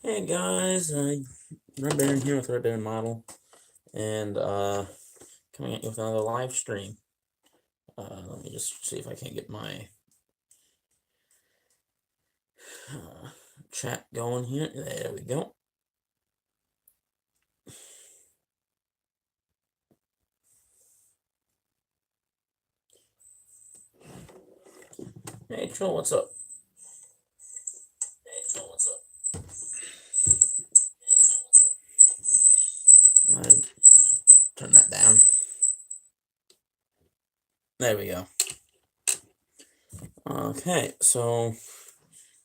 Hey guys, Red Baron here with Red Baron Model, and coming at you with another live stream. Let me just see if I can get my uh, chat going here. There we go. Hey Joel, what's up? I turn that down. There we go. Okay, so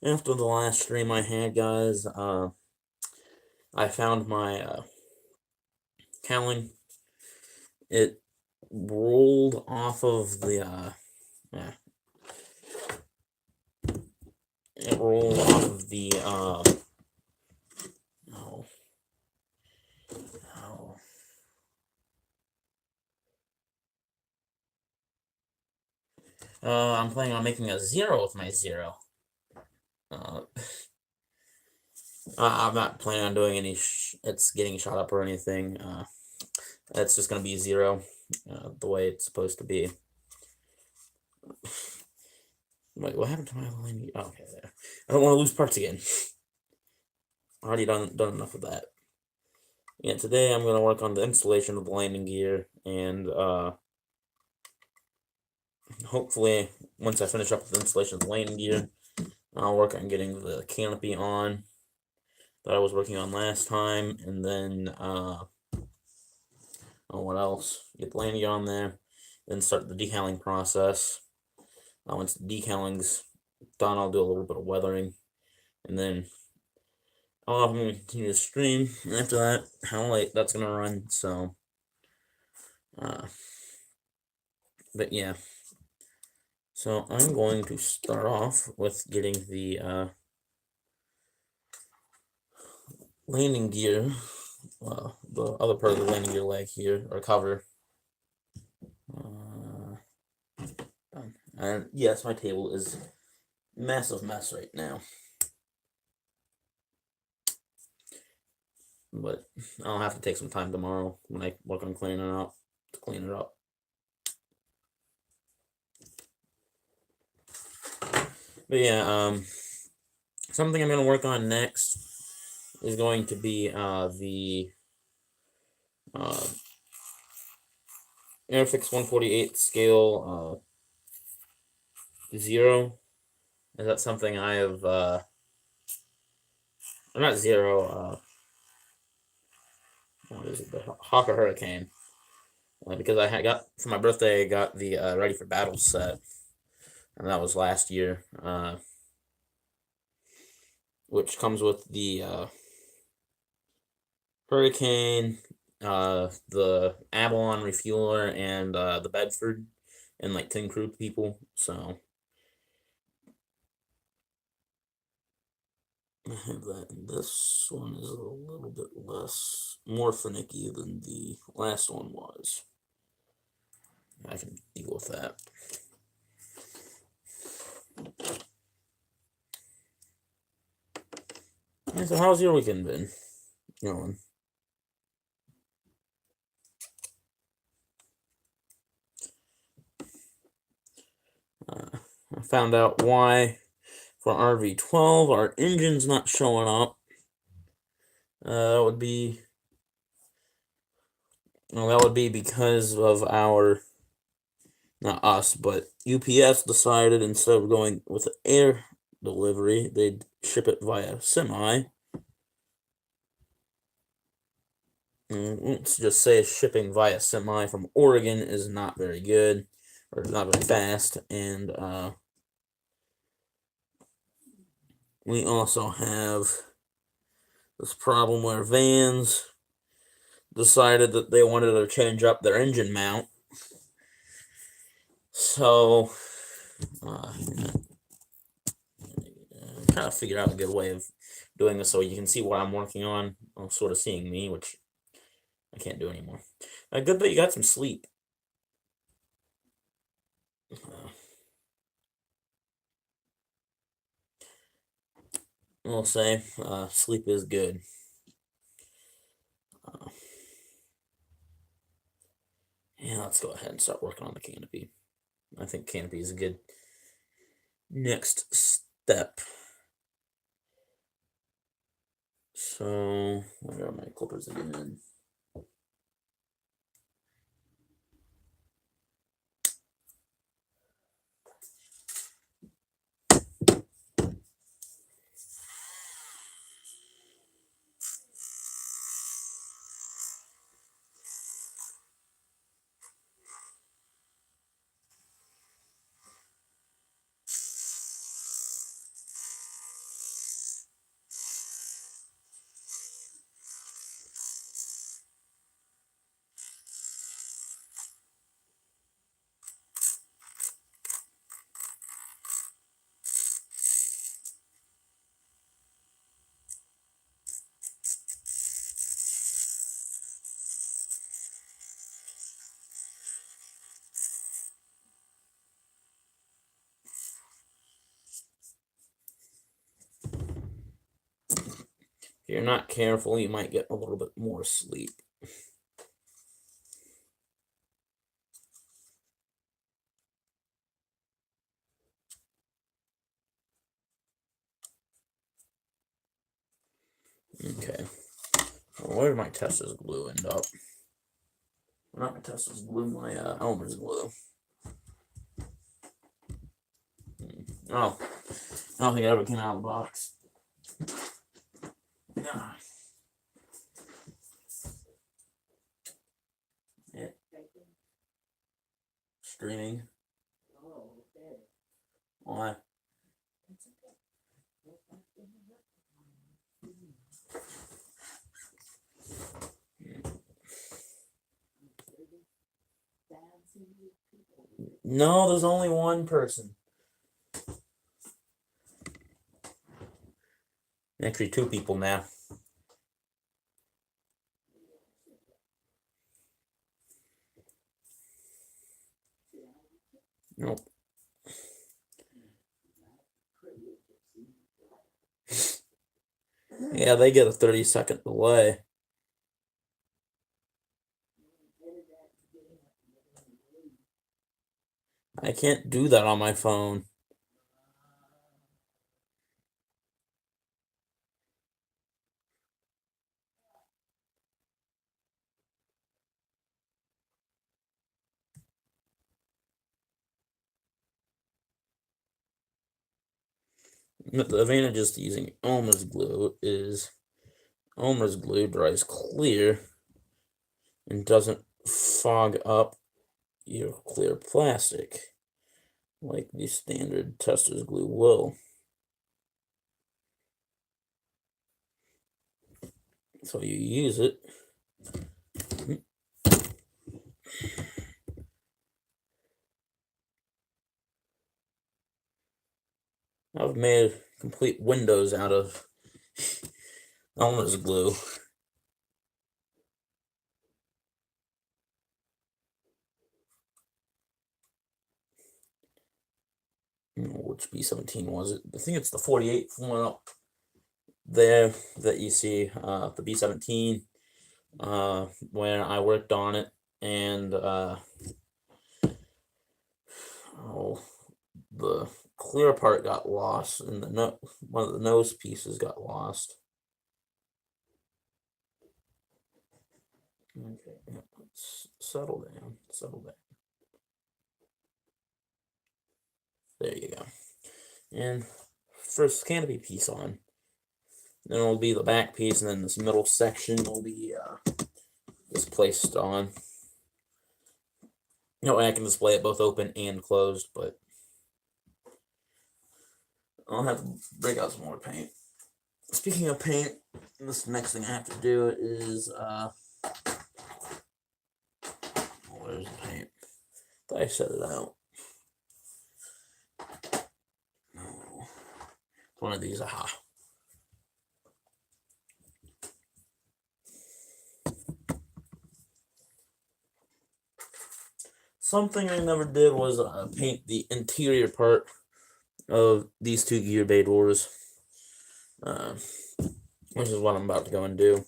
after the last stream I had, guys, I found my cowling. It rolled off of the yeah, it rolled off of the oh, oh. I'm planning on making a 0 with my 0. Uh, I'm not planning on doing any. It's getting shot up or anything. It's just gonna be 0, the way it's supposed to be. Wait, what happened to my landing? Oh, okay, there. I don't want to lose parts again. Already done enough of that. Yeah, today I'm gonna work on the installation of the landing gear, and hopefully once I finish up with the installation of the landing gear, I'll work on getting the canopy on that I was working on last time, and then what else? Get the landing gear on there, then start the decaling process. Once the decaling's done, I'll do a little bit of weathering, and then I'm going to continue to stream. And after that, how late that's going to run, so, but yeah. So I'm going to start off with getting the landing gear, the other part of the landing gear leg here, or cover. And yes, my table is massive mess right now. But I'll have to take some time tomorrow when I work on cleaning it up to clean it up. But yeah, something I'm gonna work on next is going to be the Airfix 148 scale 0. Is that something I have not 0, what is it, the Hawker Hurricane, because I had got for my birthday, I got the Ready for Battle set, and that was last year, which comes with the Hurricane, the Avalon refueler, and the Bedford, and like 10 crew people. So I have that. And this one is a little bit more finicky than the last one was. I can deal with that. Yeah, so how's your weekend been going? I found out why for RV12 our engine's not showing up. That would be because of not us, but UPS decided instead of going with air delivery, they'd ship it via semi. Let's just say shipping via semi from Oregon is not very good, or not very fast, and we also have this problem where vans decided that they wanted to change up their engine mount. So, kind of figured out a good way of doing this so you can see what I'm working on, sort of seeing me, which I can't do anymore. Good that you got some sleep. I'll say sleep is good. Yeah, let's go ahead and start working on the canopy. I think canopy is a good next step. So, where are my clippers again? If you're not careful, you might get a little bit more sleep. Okay. Well, where did my Tesla's glue end up? Not my Tesla's glue, my Elmer's glue. Oh, I don't think it ever came out of the box. Yeah. Yeah. Streaming. Why? No, there's only one person. Actually, two people now. Nope. Yeah, they get a 30-second delay. I can't do that on my phone. The advantages to using Elmer's glue is Elmer's glue dries clear and doesn't fog up your clear plastic like the standard tester's glue will. So you use it. I've made complete windows out of Elmer's glue. Which B17 was it? I think it's the 48 one up there that you see, the B17, when I worked on it, and the clear part got lost, and one of the nose pieces got lost. Okay, let's settle down, settle down. There you go. And first canopy piece on. Then it'll be the back piece, and then this middle section will be just placed on. No, I can display it both open and closed, but I'll have to break out some more paint. Speaking of paint, this next thing I have to do is where's the paint? I thought I set it out. No. One of these, aha. Something I never did was paint the interior part of these two gear bay doors. uh, which is what I'm about to go and do.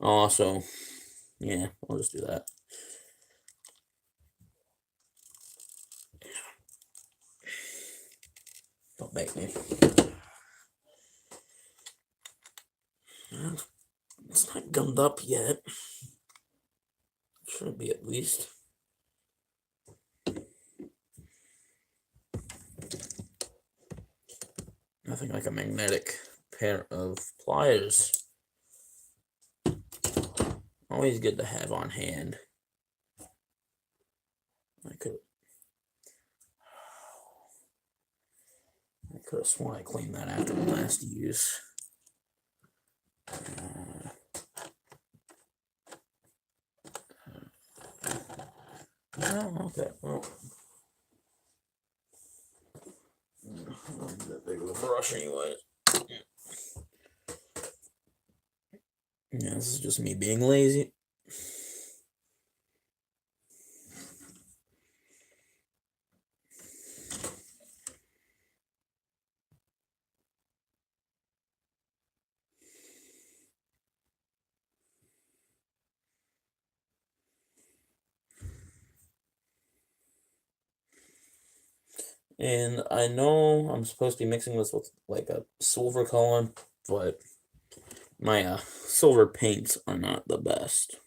Also, yeah, I'll just do that. Don't make me. It's not gummed up yet. Should be at least. Nothing like a magnetic pair of pliers. Always good to have on hand. I could have sworn I cleaned that after the last use. Oh, okay. Well, not that big of a brush anyway. Yeah, this is just me being lazy. And I know I'm supposed to be mixing this with like a silver color, but my silver paints are not the best.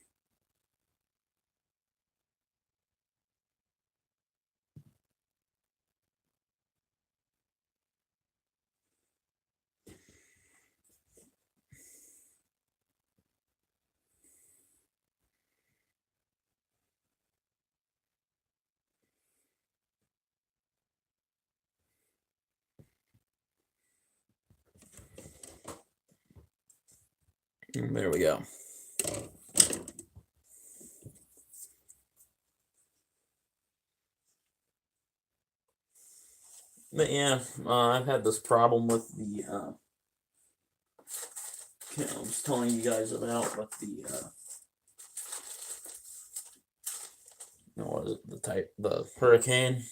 And there we go. But yeah, I've had this problem with the, I was telling you guys about with the, what is it, the hurricane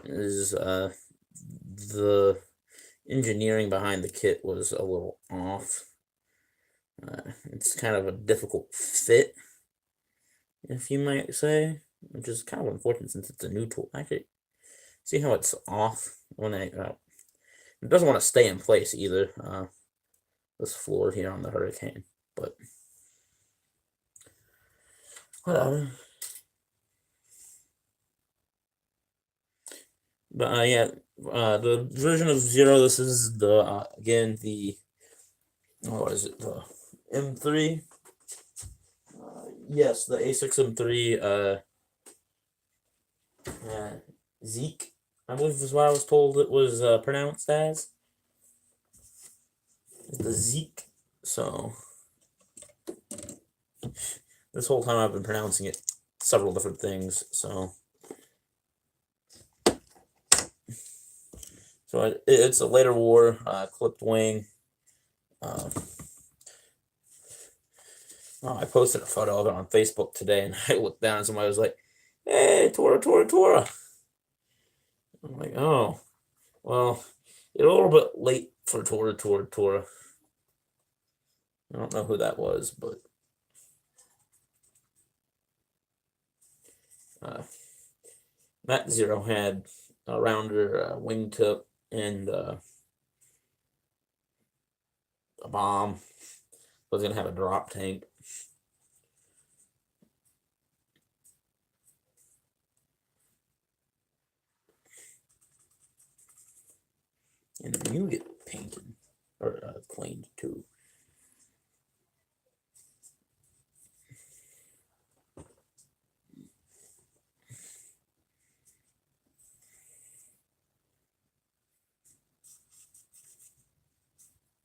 is, the engineering behind the kit was a little off. It's kind of a difficult fit, if you might say, which is kind of unfortunate since it's a new tool. Actually, see how it's off when it doesn't want to stay in place either. This floor here on the hurricane, but whatever. But yeah, the version of Zero. This is the again the what is it, the M3? Yes, the A6 M3. Zeke, I believe is what I was told it was pronounced as. The Zeke. So this whole time I've been pronouncing it several different things. So it's a later war clipped wing. I posted a photo of it on Facebook today, and I looked down and somebody was like, "Hey, Tora, Tora, Tora." I'm like, "Oh, well, you're a little bit late for Tora, Tora, Tora." I don't know who that was, but Matt Zero had a rounder wingtip and a bomb. Was gonna have a drop tank. And then you get painted or cleaned too.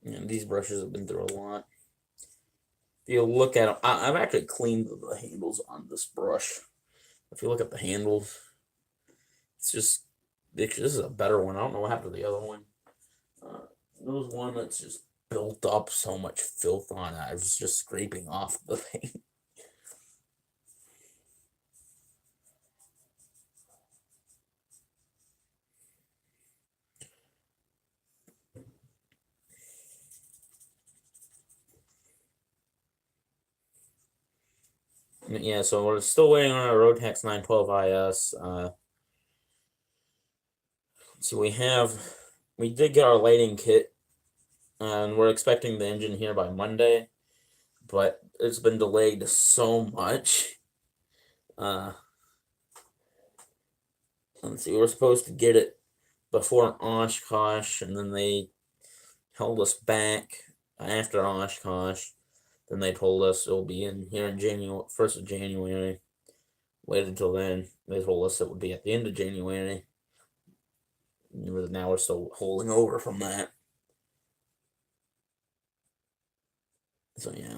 And these brushes have been through a lot. If you look at them, I've actually cleaned the handles on this brush. If you look at the handles, it's just this is a better one. I don't know what happened to the other one. There was one that's just built up so much filth on it. I was just scraping off the thing. Yeah, so we're still waiting on our Rotax 912 IS. So we did get our lighting kit, and we're expecting the engine here by Monday, but it's been delayed so much. Let's see, we were supposed to get it before Oshkosh, and then they held us back after Oshkosh. Then they told us it'll be in here in January, 1st of January. Waited until then. They told us it would be at the end of January. Now we're still holding over from that. So yeah.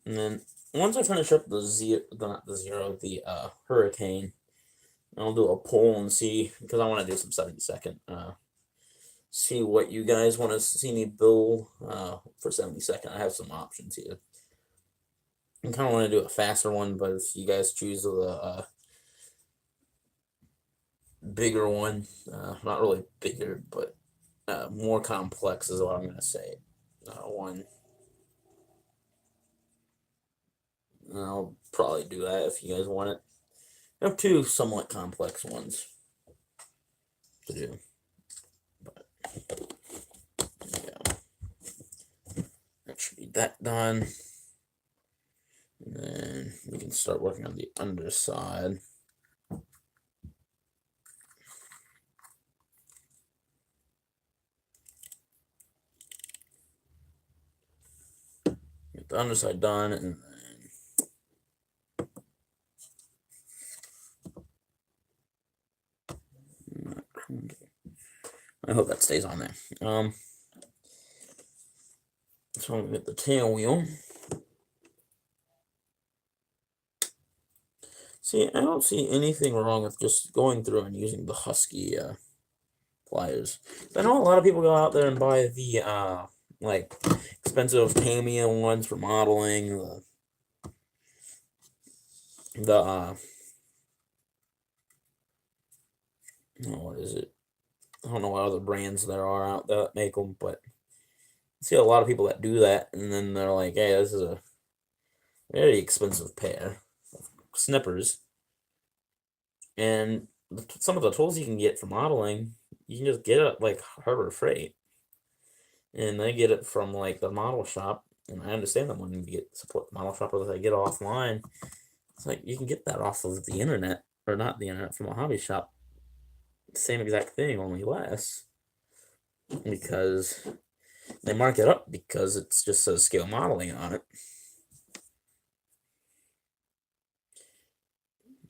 And then once I finish up the Hurricane, I'll do a poll and see, because I want to do some 70-second. See what you guys want to see me build for 70-second. I have some options here. I kind of want to do a faster one, but if you guys choose the bigger one, not really bigger, but more complex is what I'm going to say. One. I'll probably do that if you guys want it. I have two somewhat complex ones to do. But yeah. That should be that done. And then we can start working on the underside. Get the underside done, and then I hope that stays on there. So I'm gonna get the tail wheel. See, I don't see anything wrong with just going through and using the Husky pliers. I know a lot of people go out there and buy the like expensive Tamyia ones for modeling. Oh, what is it? I don't know what other brands there are out there that make them, but I see a lot of people that do that, and then they're like, "Hey, this is a very expensive pair of snippers." And some of the tools you can get for modeling, you can just get it like Harbor Freight, and they get it from like the model shop. And I understand them when you get support the model shop, or they get offline. It's like you can get that off of the internet, or not the internet, from a hobby shop. Same exact thing, only less, because they mark it up because it's just says scale modeling on it.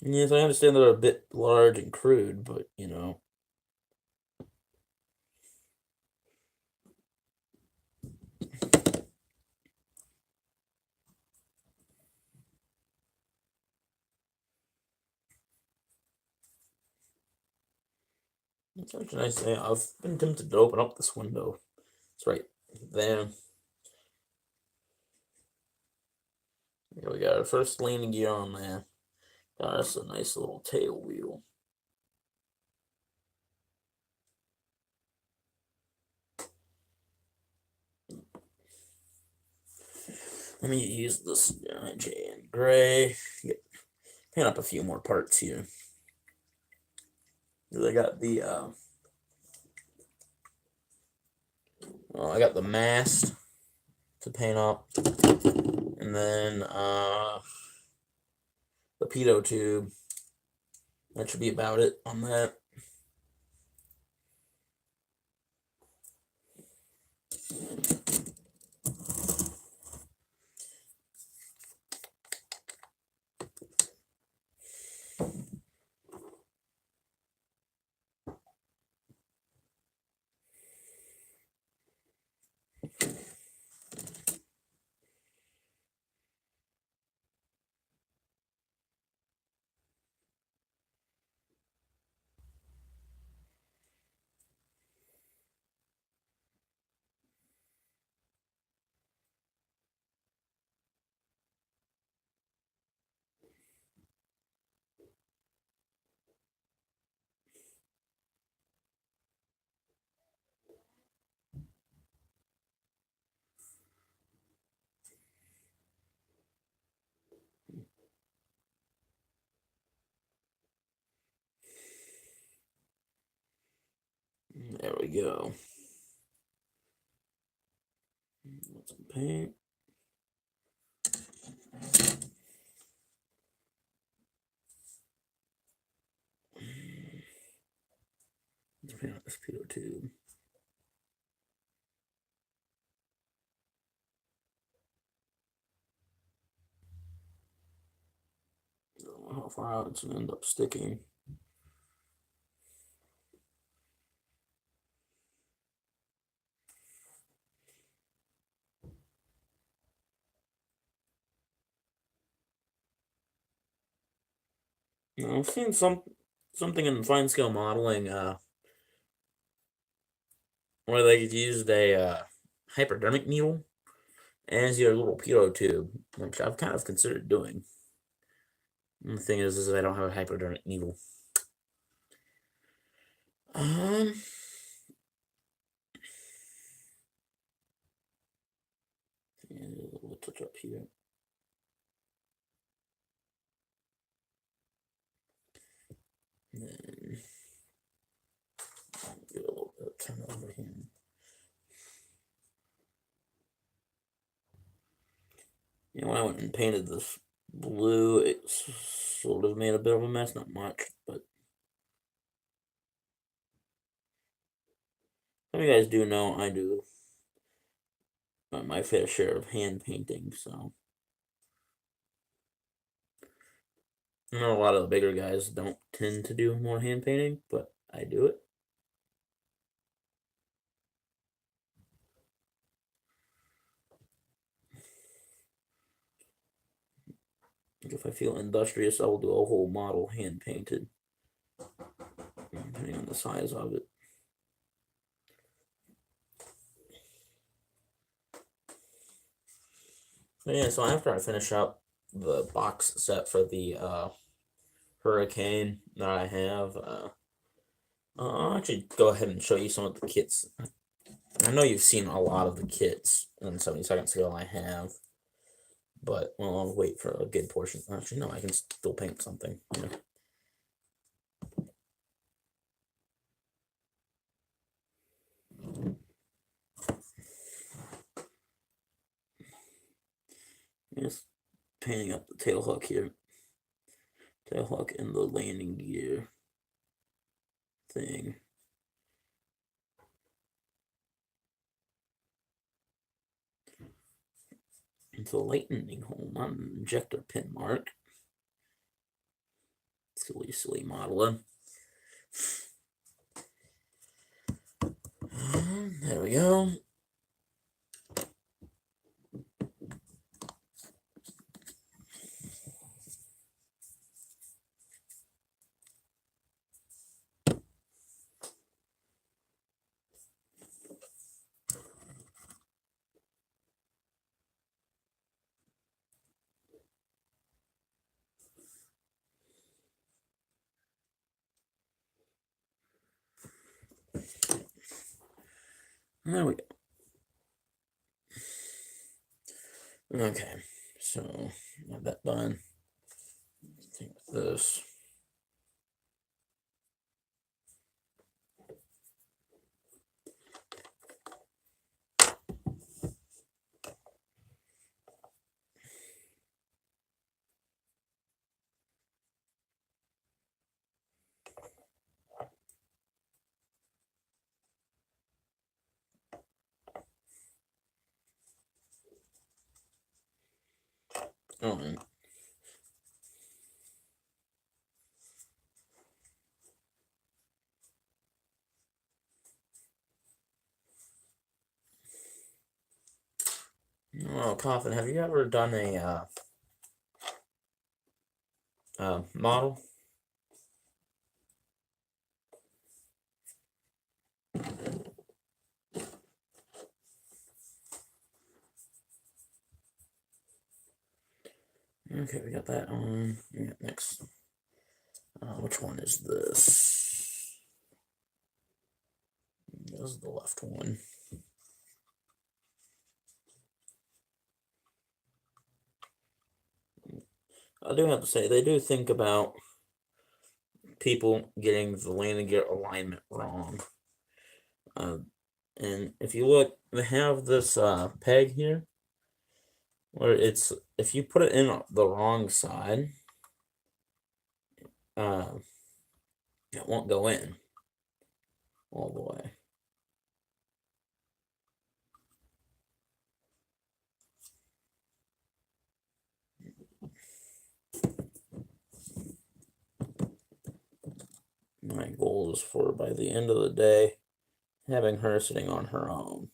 Yes, I understand they're a bit large and crude, but you know. It's actually nice. I've been tempted to open up this window. It's right there. Here we got our first landing gear on there. Got us a nice little tail wheel. Let me use this J and gray. Paint up a few more parts here. I got the I got the mast to paint up, and then the pitot tube. That should be about it on that. go. Let some paint. Let's paint out this pitot tube. I don't know how far out it's gonna end up sticking. Now, I've seen something in fine scale modeling where they used a hypodermic needle as your little pitot tube, which I've kind of considered doing. And the thing is I don't have a hypodermic needle. And a little touch up here. And then get a little bit of turn over here. You know, when I went and painted this blue, it sort of made a bit of a mess, not much, but some of you guys do know I do my fair share of hand painting, so I know a lot of the bigger guys don't tend to do more hand painting, but I do it. If I feel industrious, I will do a whole model hand painted, depending on the size of it. But yeah, so after I finish up the box set for the Hurricane that I have, I'll actually go ahead and show you some of the kits. I know you've seen a lot of the kits in 70-second scale I have, but well, I'll wait for a good portion. Actually, no, I can still paint something. Yeah. Just painting up the tail hook here. Tail hook and the landing gear thing. It's a lightning hole, not an injector pin mark. Silly modeling. There we go. There we go. Okay, so have that done. Take this. Oh, oh, Coffin, have you ever done a model? Okay, we got that on. Yeah, next. Which one is this? This is the left one. I do have to say, they do think about people getting the landing gear alignment wrong. And if you look, they have this peg here where if you put it in the wrong side, uh, it won't go in all the way. My goal is for, by the end of the day, having her sitting on her own.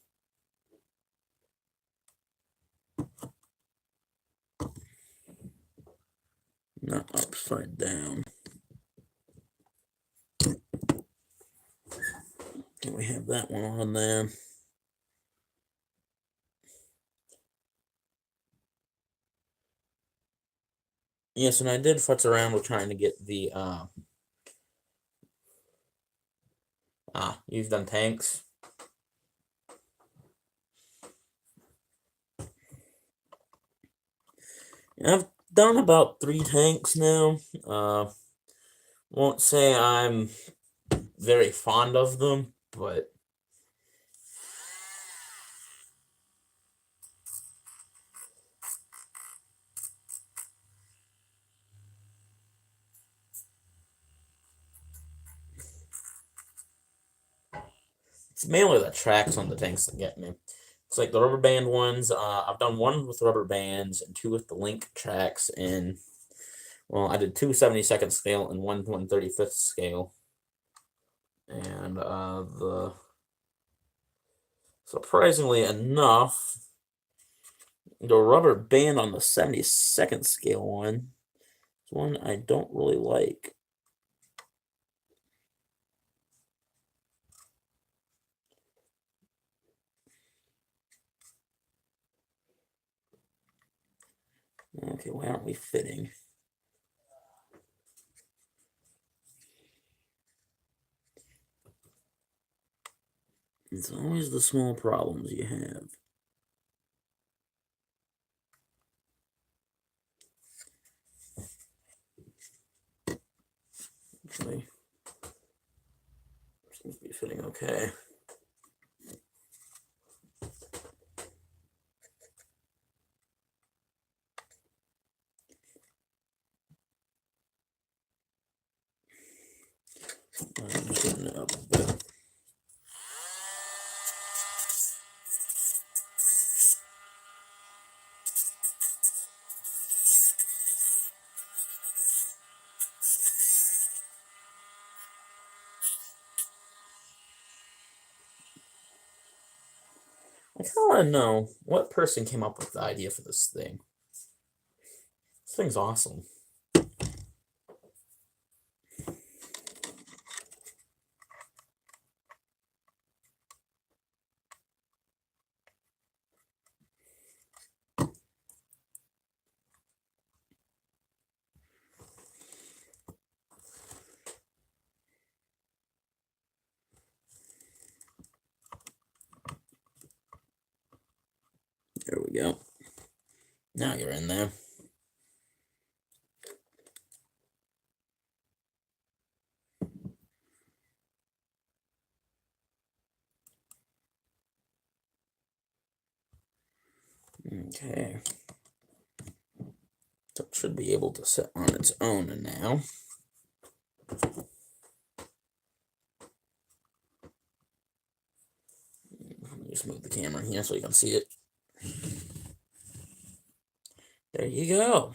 Not upside down. Okay, we have that one on there. Yes, and I did futz around with trying to get the you've done tanks. I've done about 3 tanks now. Won't say I'm very fond of them, but it's mainly the tracks on the tanks that get me. It's like the rubber band ones. I've done 1 with rubber bands and 2 with the link tracks. And well, I did 2 72nd scale and 1 1/35th scale. And the surprisingly enough, the rubber band on the 72nd scale one is one I don't really like. Okay, why aren't we fitting? It's always the small problems you have. Actually, seems to be fitting okay. I'm getting it up a bit. I kind of want to know what person came up with the idea for this thing. This thing's awesome. There we go. Now you're in there. Okay. So it should be able to sit on its own now. Let me just move the camera here so you can see it. There you go.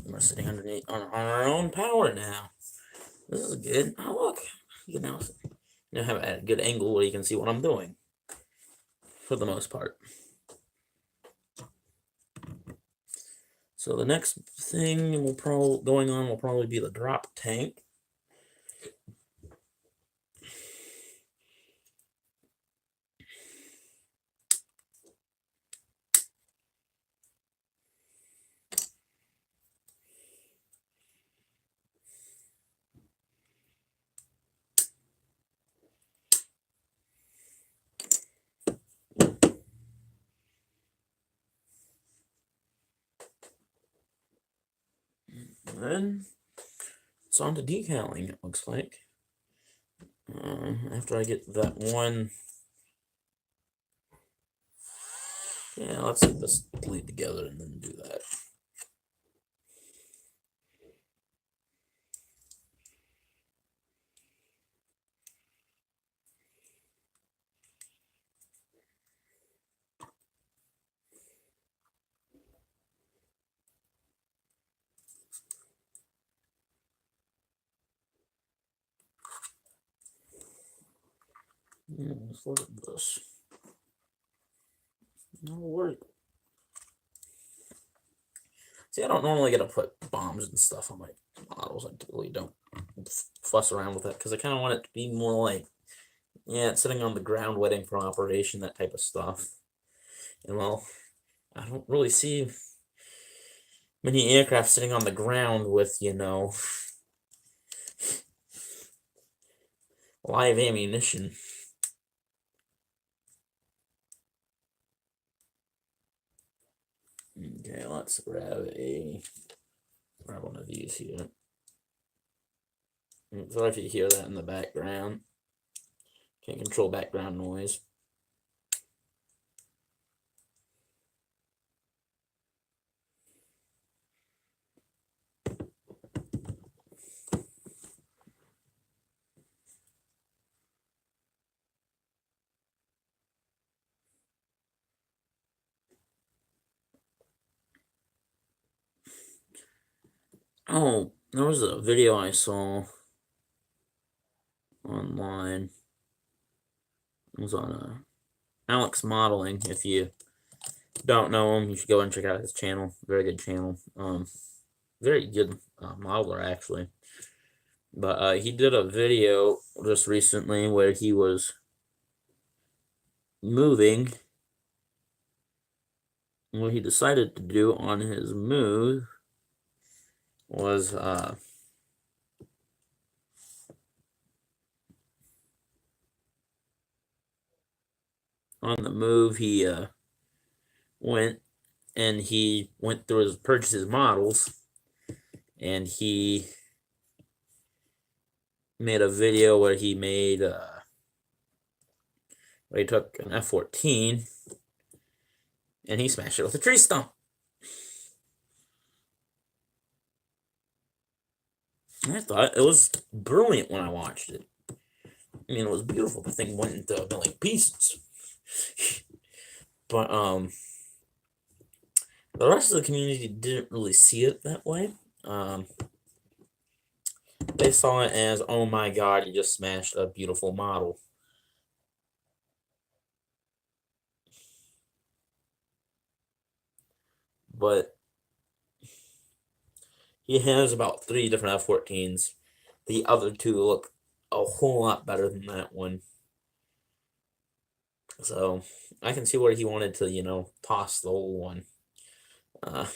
We're sitting underneath on our own power now. This is good. Oh look, you know, have a good angle where you can see what I'm doing. For the most part. So the next thing will probably be the drop tank. And then it's on to decaling, it looks like. After I get that one, yeah, let's get this glued together and then do that. Yeah, let's look at this. No work. See, I don't normally get to put bombs and stuff on my models. I typically don't fuss around with that because I kind of want it to be more like, yeah, it's sitting on the ground waiting for operation, that type of stuff. And well, I don't really see many aircraft sitting on the ground with, live ammunition. Okay, let's grab one of these here. Sorry if you hear that in the background. Can't control background noise. Oh, there was a video I saw online. It was on Alex Modeling. If you don't know him, you should go and check out his channel. Very good channel. Very good modeler actually. But he did a video just recently where he was moving. What he decided to do on his move was on the move he went and he went through his purchases models, and he made a video where he made where he took an F-14 and he smashed it with a tree stump. I thought it was brilliant when I watched it. I mean, it was beautiful. The thing went into a million pieces. But the rest of the community didn't really see it that way. They saw it as, oh my god, you just smashed a beautiful model. But he has about 3 different F-14s. The other 2 look a whole lot better than that one. So I can see where he wanted to, toss the whole one. And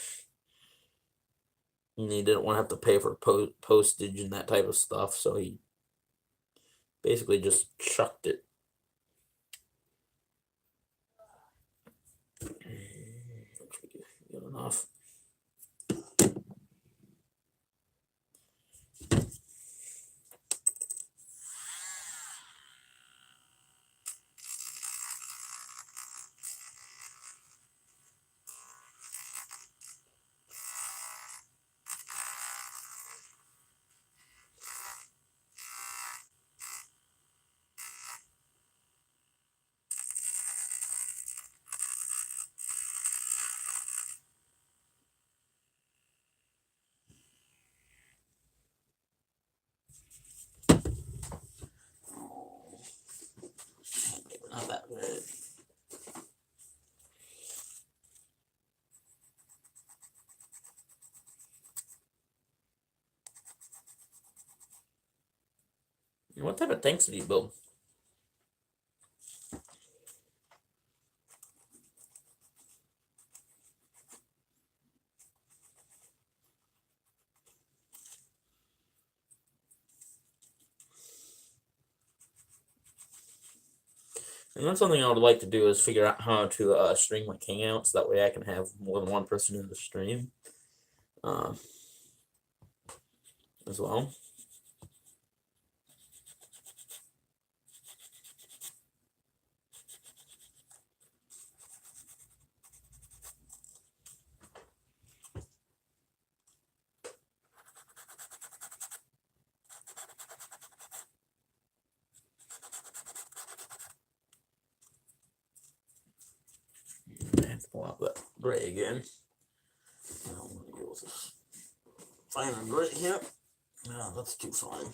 he didn't want to have to pay for postage and that type of stuff, so he basically just chucked it. Good enough. Not that good. What type of tanks did you build? And that's something I would like to do, is figure out how to stream my hangouts. That way I can have more than one person in the stream as well. Pop that gray again. Now I'm gonna go with this finer gray here. No, that's too fine.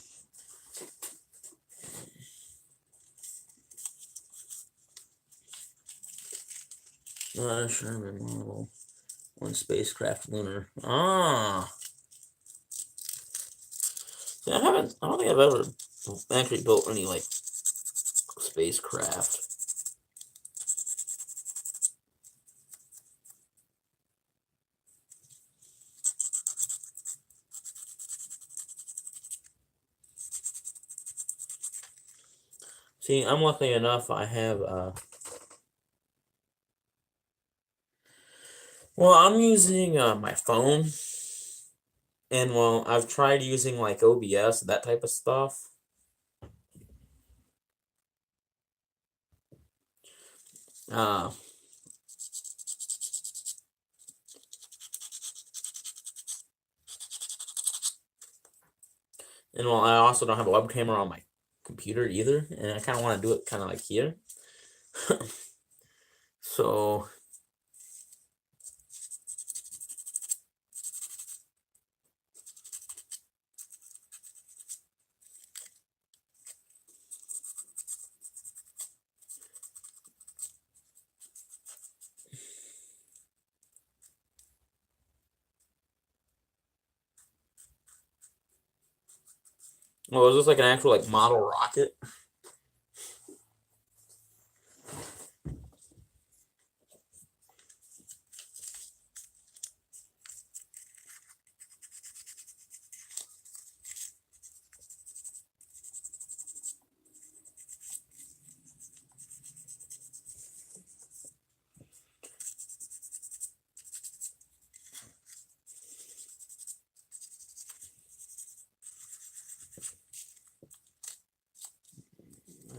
Sherman model. One spacecraft lunar. Ah. See, I don't think I've ever actually built any like spacecraft. See, I'm lucky enough. I have well, I'm using my phone, and well, I've tried using like OBS, that type of stuff. Uh, and well, I also don't have a web camera on my computer either, and I kind of want to do it kind of like here. So, well, is this like an actual like model rocket?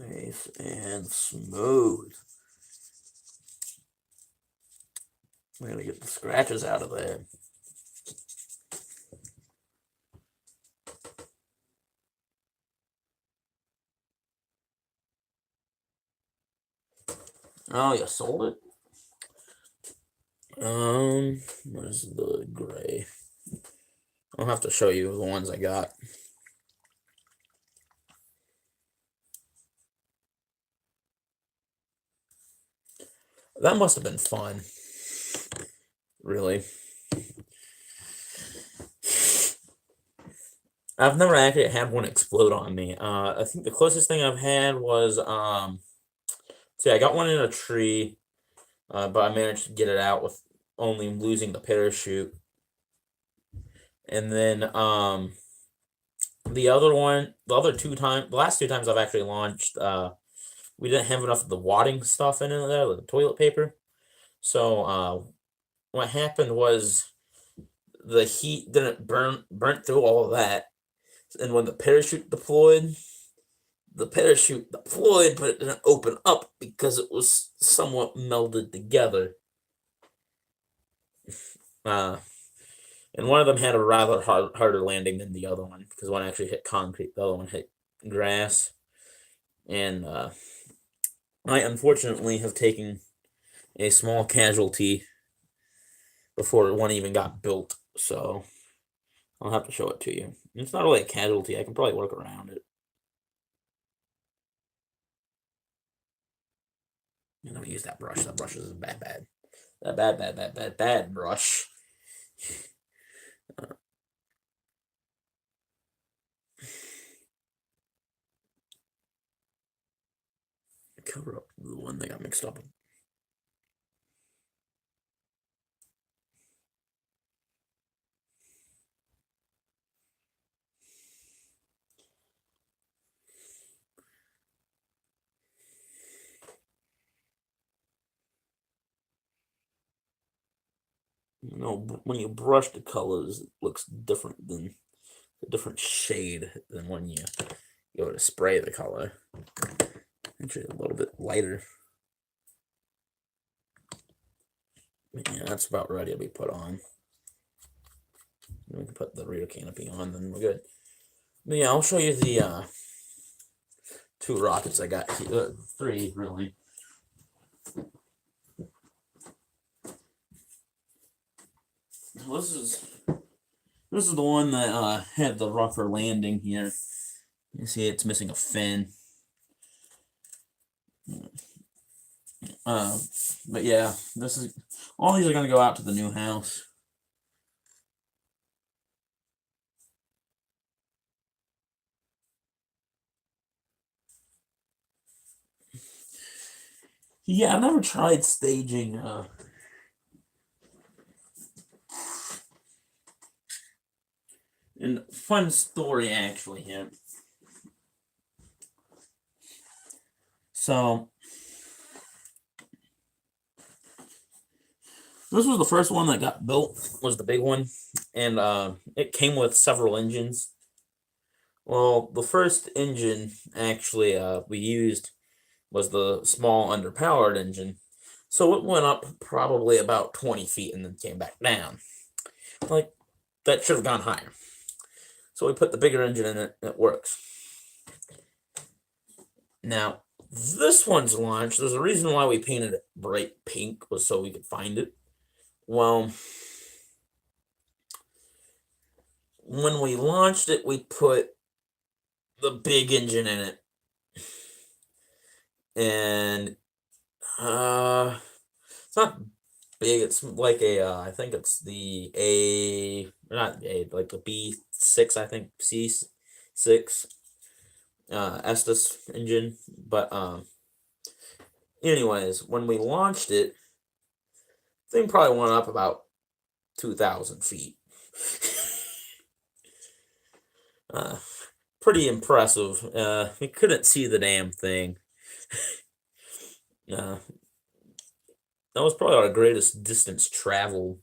Nice and smooth. I'm gonna get the scratches out of there. Oh, you sold it? Where's the gray? I'll have to show you the ones I got. That must have been fun. Really. I've never actually had one explode on me. I think the closest thing I've had was, see, I got one in a tree, but I managed to get it out with only losing the parachute. And then, the last two times I've actually launched, we didn't have enough of the wadding stuff in there, like the toilet paper. So, what happened was the heat didn't burnt through all of that. And when the parachute deployed, but it didn't open up because it was somewhat melded together. And one of them had a rather harder landing than the other one, because one actually hit concrete, the other one hit grass. And I unfortunately have taken a small casualty before one even got built, so I'll have to show it to you. It's not really a casualty, I can probably work around it. I'm gonna use that brush. That brush is bad. That bad brush. Cover up the one that got mixed up. You know, when you brush the colors, it looks different than a different shade than when you go to spray the color. Actually, a little bit lighter. Yeah, that's about ready to be put on. We can put the rear canopy on, then we're good. But yeah, I'll show you the two rockets I got here. Three, really. this is the one that had the rougher landing here. You see, it's missing a fin. But yeah, all these are gonna go out to the new house. Yeah, I never tried staging. And fun story actually here. So this was the first one that got built. Was the big one, and it came with several engines. Well, the first engine actually we used was the small underpowered engine. So it went up probably about 20 feet and then came back down. Like, that should have gone higher. So we put the bigger engine in it, and it works. Now, this one's launch, there's a reason why we painted it bright pink, was so we could find it. Well, when we launched it, we put the big engine in it. And, it's not big, it's like I think it's the not A, like the B6, I think, C6, Estes engine. But, anyways, when we launched it, the thing probably went up about 2,000 feet. Pretty impressive. We couldn't see the damn thing. That was probably our greatest distance traveled.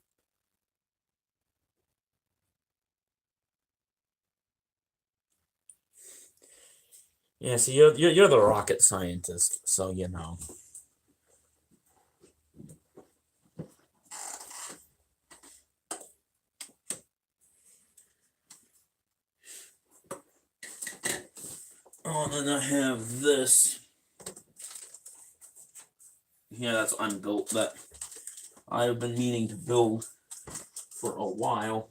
Yeah, see, you're the rocket scientist, so you know. Oh, and then I have this. Yeah, that's unbuilt that I've been meaning to build for a while.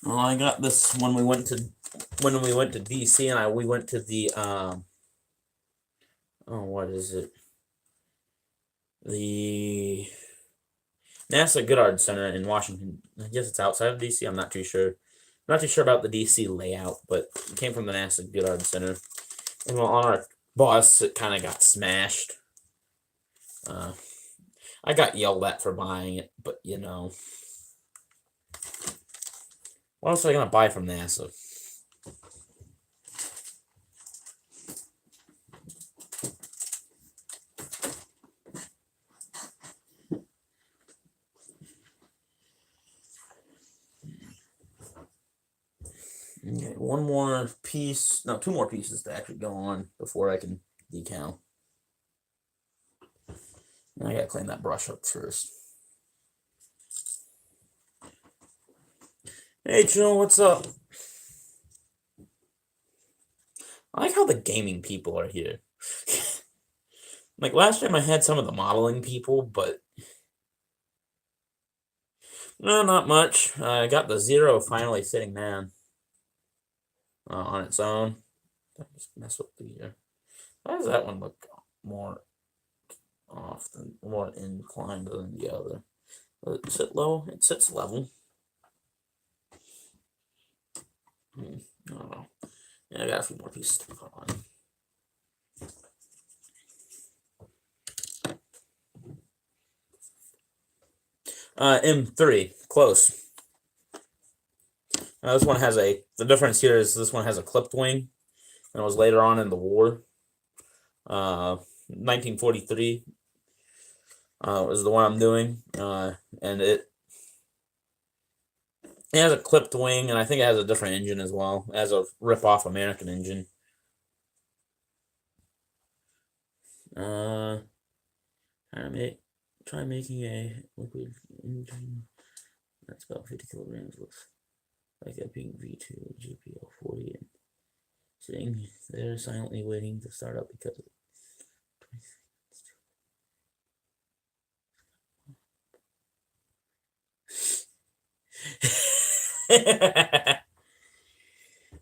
Well, I got this when we went to DC, and we went to the what is it? The NASA Goddard Center in Washington. I guess it's outside of DC. I'm not too sure. I'm not too sure about the DC layout, but it came from the NASA Goddard Center. And well, on our bus, it kind of got smashed. I got yelled at for buying it, but you know. What else are I gonna buy from NASA? Okay, one more piece. No, two more pieces to actually go on before I can decal. I gotta clean that brush up first. Hey, Joe, what's up? I like how the gaming people are here. Like last time I had some of the modeling people, but no, not much. I got the Zero finally sitting down on its own. Just mess with the. Why does that one look more off than more inclined than the other? Does it sit low? It sits level. I don't know. Yeah, I got a few more pieces to put on. M3, close. This one has the difference here is this one has a clipped wing, and it was later on in the war. 1943 was the one I'm doing, and it has a clipped wing, and I think it has a different engine as well. It has a rip-off American engine. Try making a liquid engine that's about 50 kilograms, looks like a pink V2 GPL 40, and sitting there silently waiting to start up because of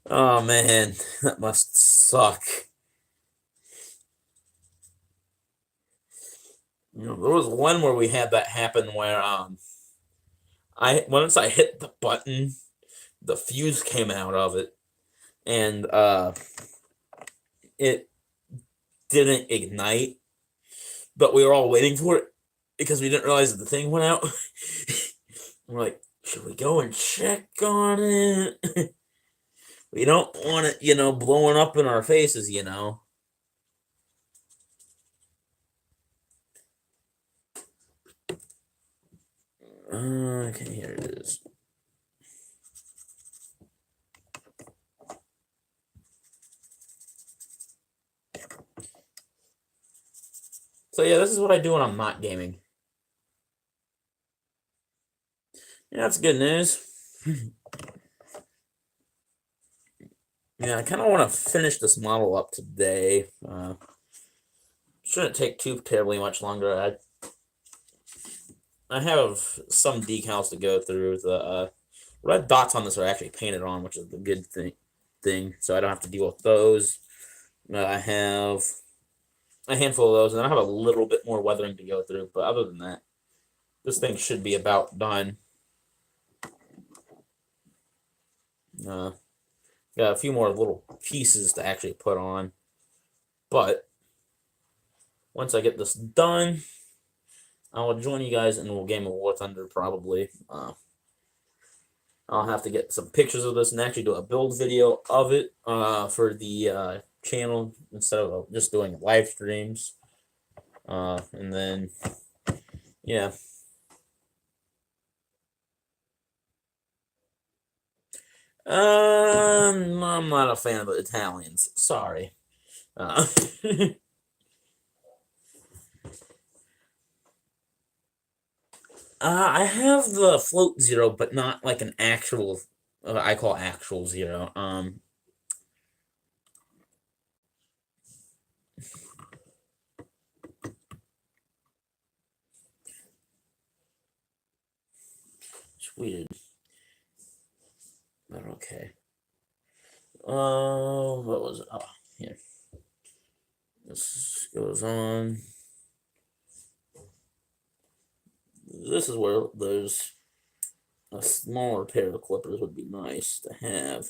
Oh man, that must suck. There was one where we had that happen where I once I hit the button, the fuse came out of it, and it didn't ignite, but we were all waiting for it because we didn't realize that the thing went out. We're like, should we go and check on it? We don't want it, blowing up in our faces. Okay, here it is. So yeah, this is what I do when I'm not gaming. Yeah, that's good news. Yeah, I kind of want to finish this model up today. Shouldn't take too terribly much longer. I have some decals to go through. The red dots on this are actually painted on, which is the good thing. So I don't have to deal with those. I have a handful of those, and then I have a little bit more weathering to go through. But other than that, this thing should be about done. Got a few more little pieces to actually put on. But once I get this done, I will join you guys in a game of War Thunder probably. I'll have to get some pictures of this and actually do a build video of it for the channel instead of just doing live streams. And then, yeah. I'm not a fan of the Italians. Sorry. I have the float zero, but not like an actual. I call actual zero. It's weird, but okay. What was it? Oh, here. This goes on. This is where there's a smaller pair of clippers would be nice to have.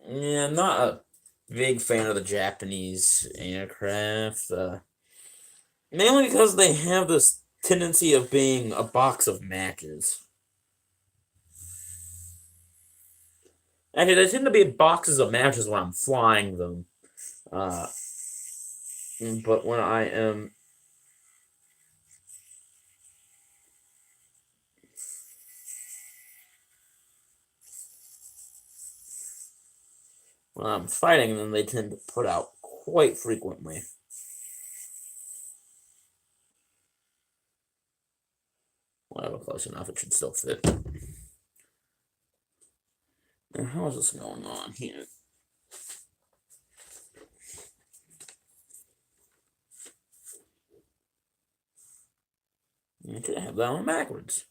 Yeah, I'm not a big fan of the Japanese aircraft. Mainly because they have this tendency of being a box of matches. Actually, they tend to be boxes of matches when I'm flying them. Uh, but when I am fighting them, they tend to put out quite frequently. Whatever, close enough. It should still fit. Now, how is this going on here? I could have that one backwards.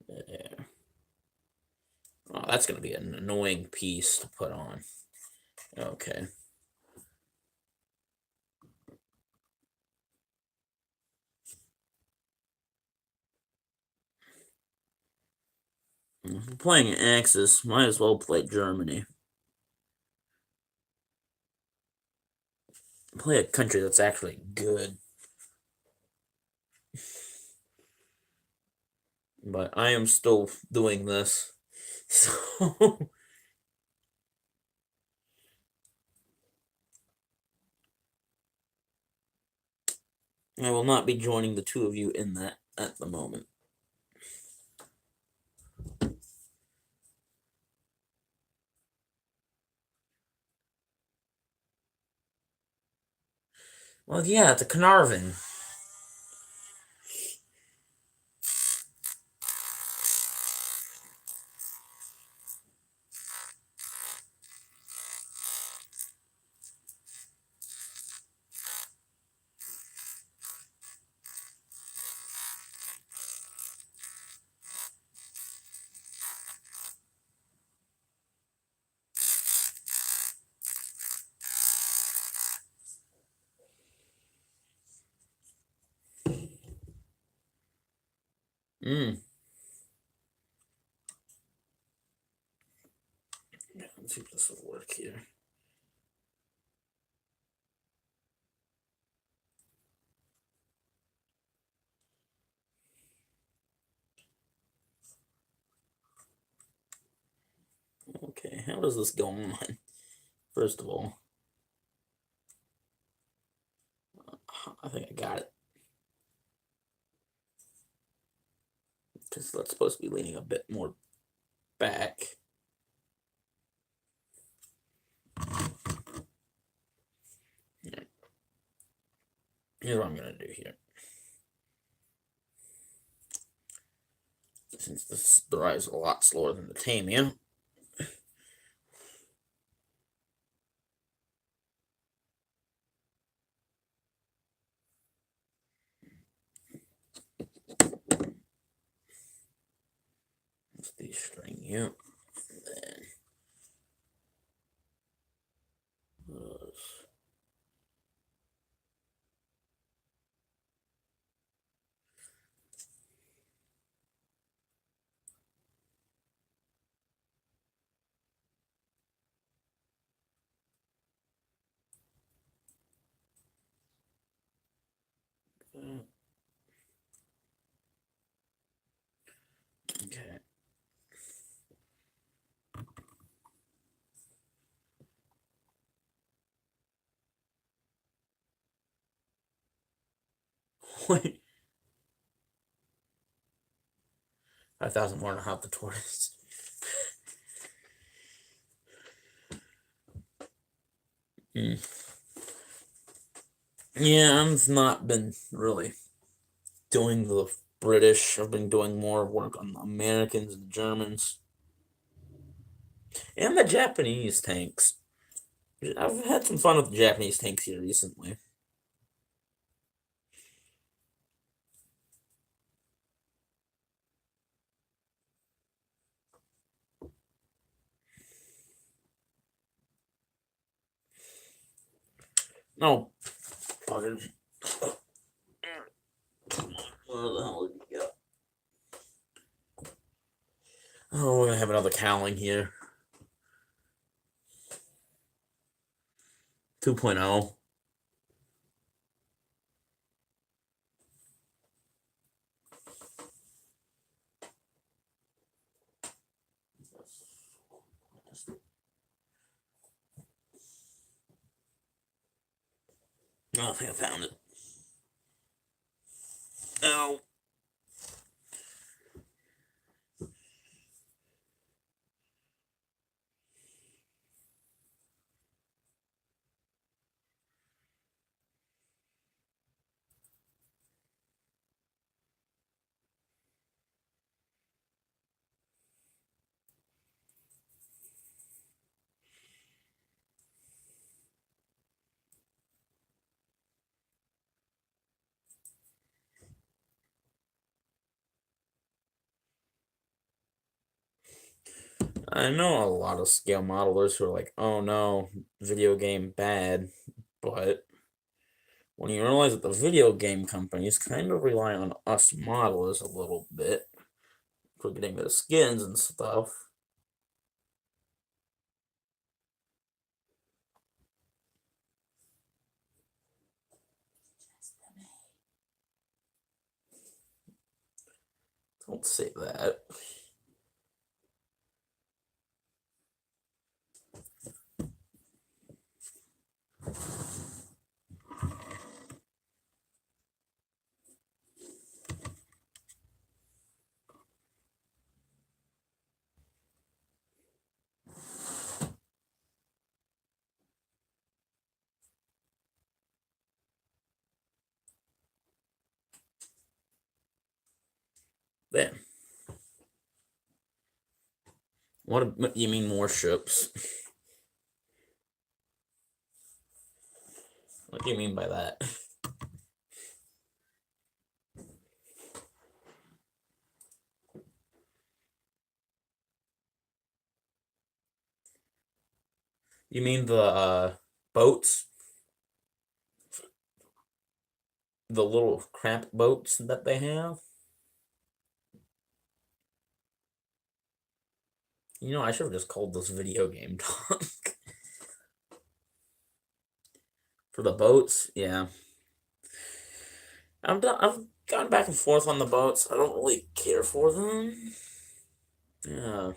There. Oh, that's going to be an annoying piece to put on. Okay. If we're playing Axis, might as well play Germany. Play a country that's actually good. But I am still doing this. So I will not be joining the two of you in that at the moment. Well, yeah, it's a Carnarvon. Yeah, let's see if this will work here. Okay, how does this go on? First of all, I think I got it. Because that's supposed to be leaning a bit more back. Here's what I'm going to do here. Since this dries a lot slower than the Tamyia. Let's de-string you. Then okay. Wait. 5,000 more than half the tortoise. Yeah, I've not been really doing the British. I've been doing more work on the Americans and the Germans. And the Japanese tanks. I've had some fun with the Japanese tanks here recently. No, bugger. Where the hell did you go? Oh, we're gonna have another cowling here. 2.0. Oh, I think I found it. Oh. I know a lot of scale modelers who are like, oh no, video game bad, but when you realize that the video game companies kind of rely on us modelers a little bit for getting their skins and stuff. Don't say that. Then, what do you mean more ships? What do you mean by that? You mean the boats? The little crap boats that they have? You know, I should have just called this video game talk. For the boats, yeah. I've gone back and forth on the boats. I don't really care for them. Yeah.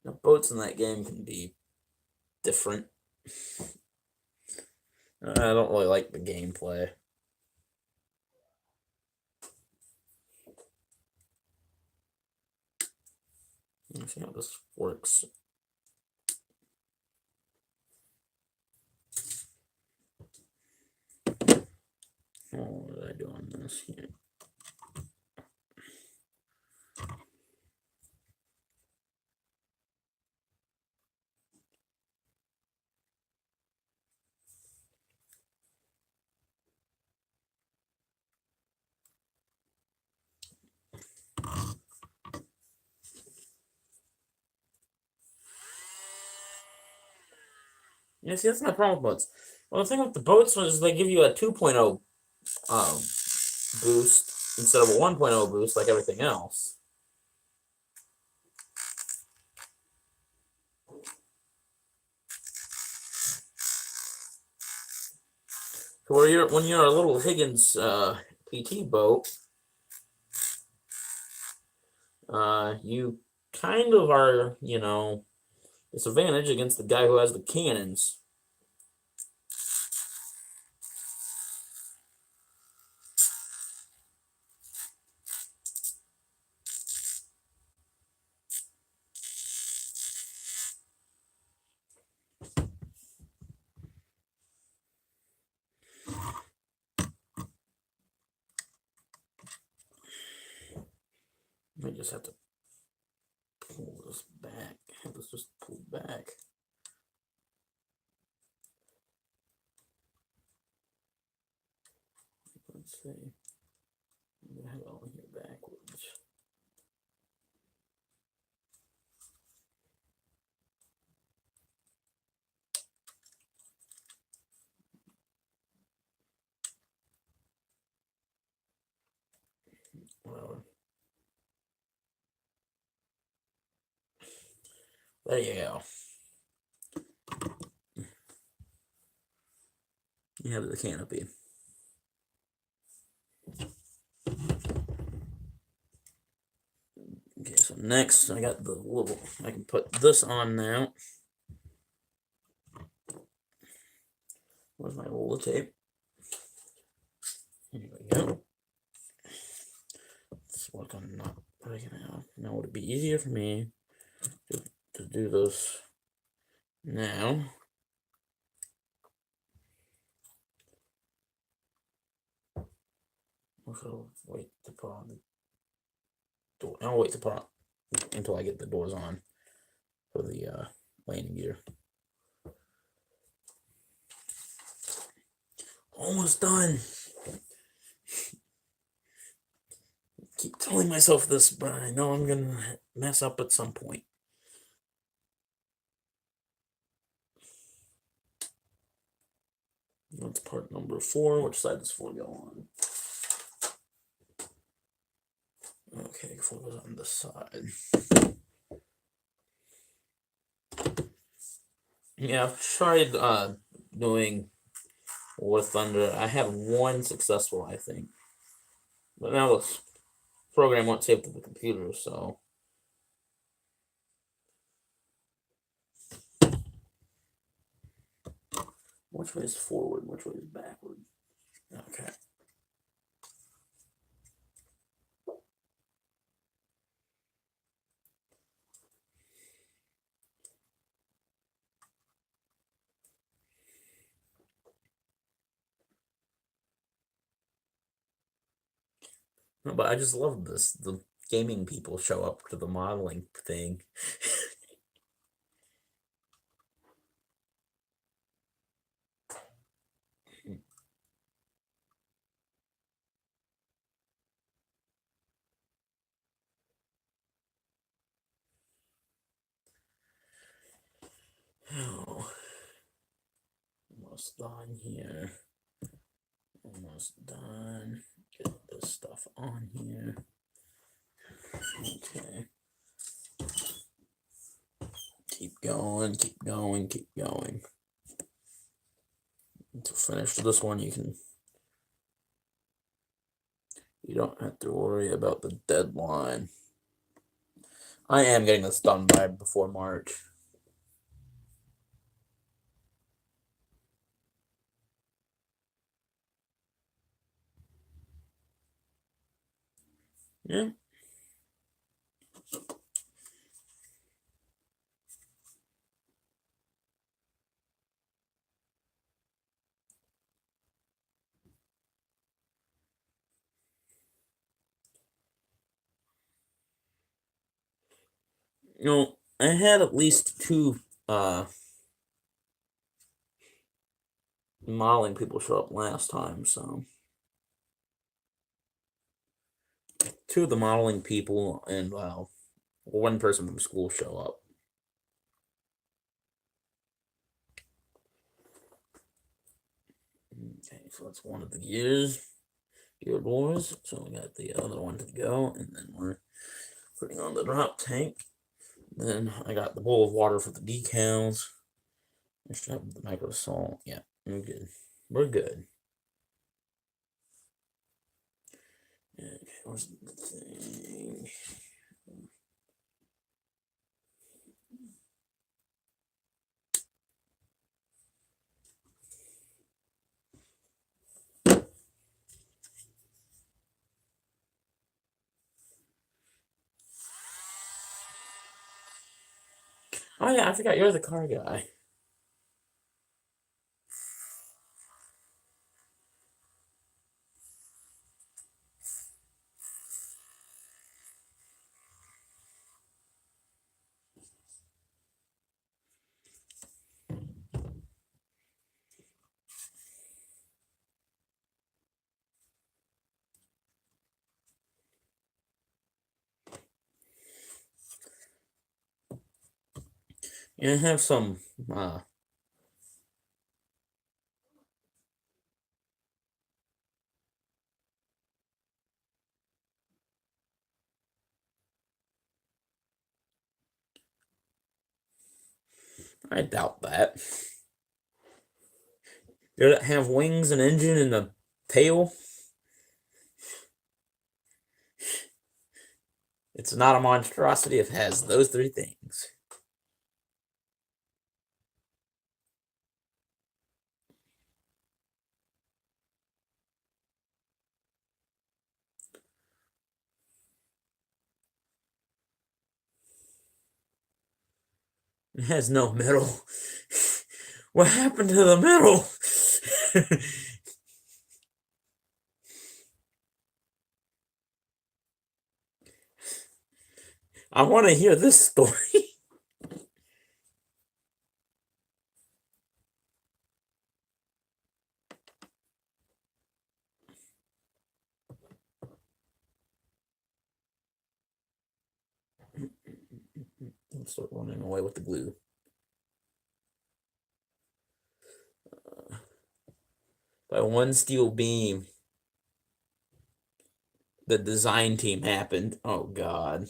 The boats in that game can be different. I don't really like the gameplay. Let's see how this works. Oh, what did I do on this here? Yeah, see, that's my problem with boats. Well, the thing with the boats was they give you a 2.0 boost instead of a 1.0 boost like everything else. So when you're a little Higgins PT boat, you kind of are, you know, disadvantaged against the guy who has the cannons. I just have to pull this back. Have this just pull back. Let's see. I'm gonna have it all here backwards. Well, there you go. You have the canopy. Okay, so next I got the little, I can put this on now. Where's my roll of tape? Here we go. Let's work on not breaking out. Now would it be easier for me to do this now? Also, wait to put on the door. I'll wait to put on until I get the doors on for the landing gear. Almost done. Keep telling myself this, but I know I'm gonna mess up at some point. That's part number 4. Which side does 4 go on? Okay, 4 goes on this side. Yeah, I've tried doing War Thunder. I have one successful, I think. But now this program won't save to the computer, so. Which way is forward? Which way is backward? Okay. No, but I just love this. The gaming people show up to the modeling thing. Oh, almost done here. Almost done. Get this stuff on here. Okay. Keep going, keep going, keep going. To finish this one, you don't have to worry about the deadline. I am getting this done by before March. Yeah. I had at least two modeling people show up last time, so two of the modeling people and one person from school show up. Okay, so that's one of the gear doors. So we got the other one to go, and then we're putting on the drop tank. Then I got the bowl of water for the decals. Just have the micro salt. Yeah, we're good. We're good. Okay, where's the thing? Oh yeah, I forgot you're the car guy. Yeah, I have some I doubt that. Did it have wings, an engine, and a tail? It's not a monstrosity if it has those three things. It has no middle. What happened to the middle? I want to hear this story. Let's start running away with the glue. By one steel beam, the design team happened. Oh, God.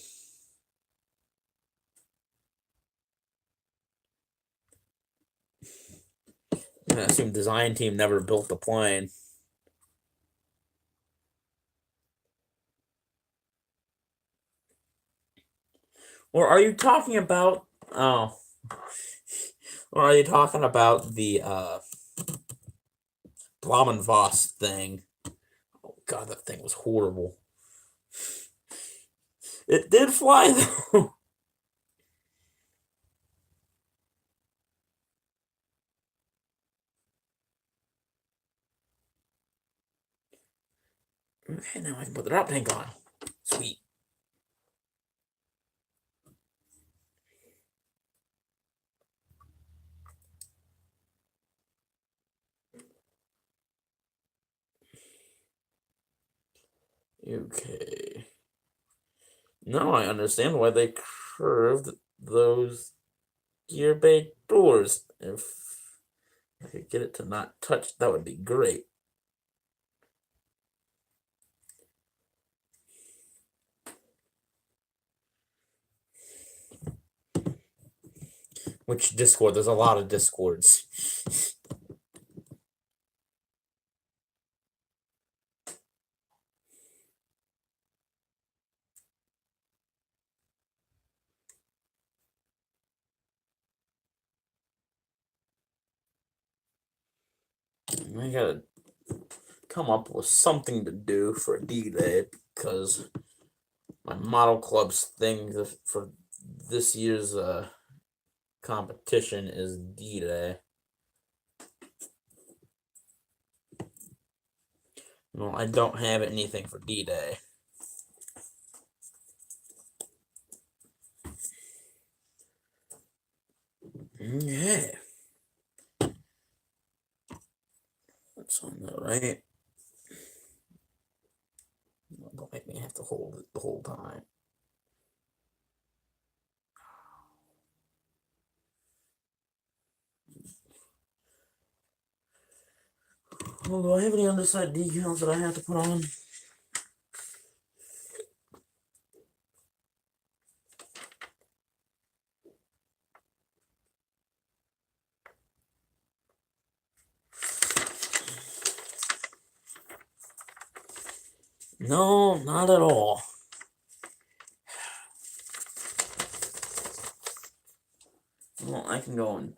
I assume design team never built the plane. Or are you talking about... Oh. Or are you talking about the Voss thing? Oh, God, that thing was horrible. It did fly, though. Okay, now I can put the drop tank on. Sweet. Okay. Now I understand why they curved those gear bay doors. If I could get it to not touch, that would be great. Which Discord? There's a lot of Discords. I gotta come up with something to do for D-Day because my model club's thing for this year's competition is D-Day. Well, I don't have anything for D-Day. Yeah. That's on the right. Don't make me have to hold it the whole time. Well, do I have any underside decals that I have to put on? No, not at all. Well, I can go and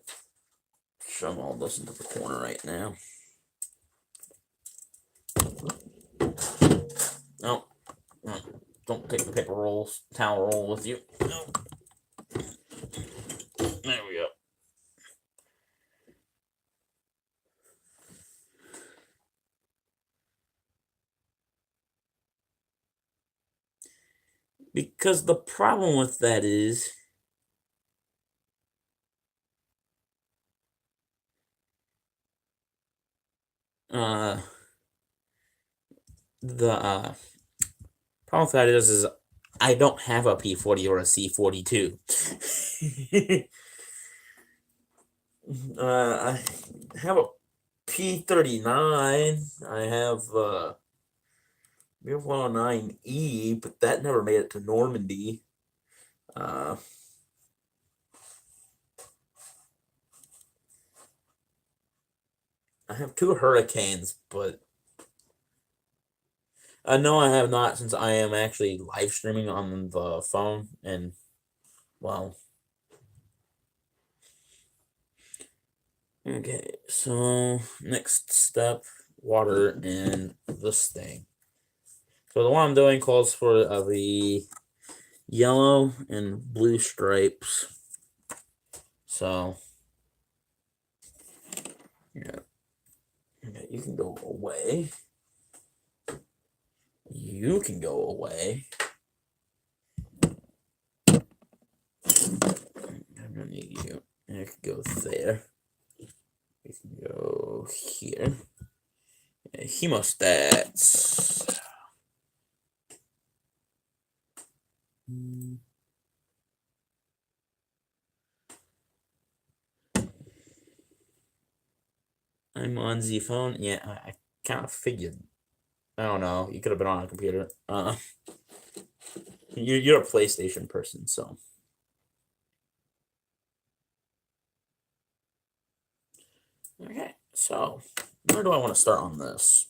shove all this into the corner right now. No, don't take the paper rolls, towel roll with you. No. There we go. Because the problem with that is the problem with that is I don't have a P40 or a C42. I have a P39. I have B109E, but that never made it to Normandy. I have 2 Hurricanes, but no, I have not, since I am actually live streaming on the phone, and well, okay. So next step, water in this thing. So the one I'm doing calls for the yellow and blue stripes. So yeah, you can go away. You can go away. I'm gonna need you. And I can go there. You can go here. Hemostats. I'm on the phone. Yeah, I kind of figured. I don't know. You could have been on a computer. You're a PlayStation person, so. Okay, so where do I want to start on this?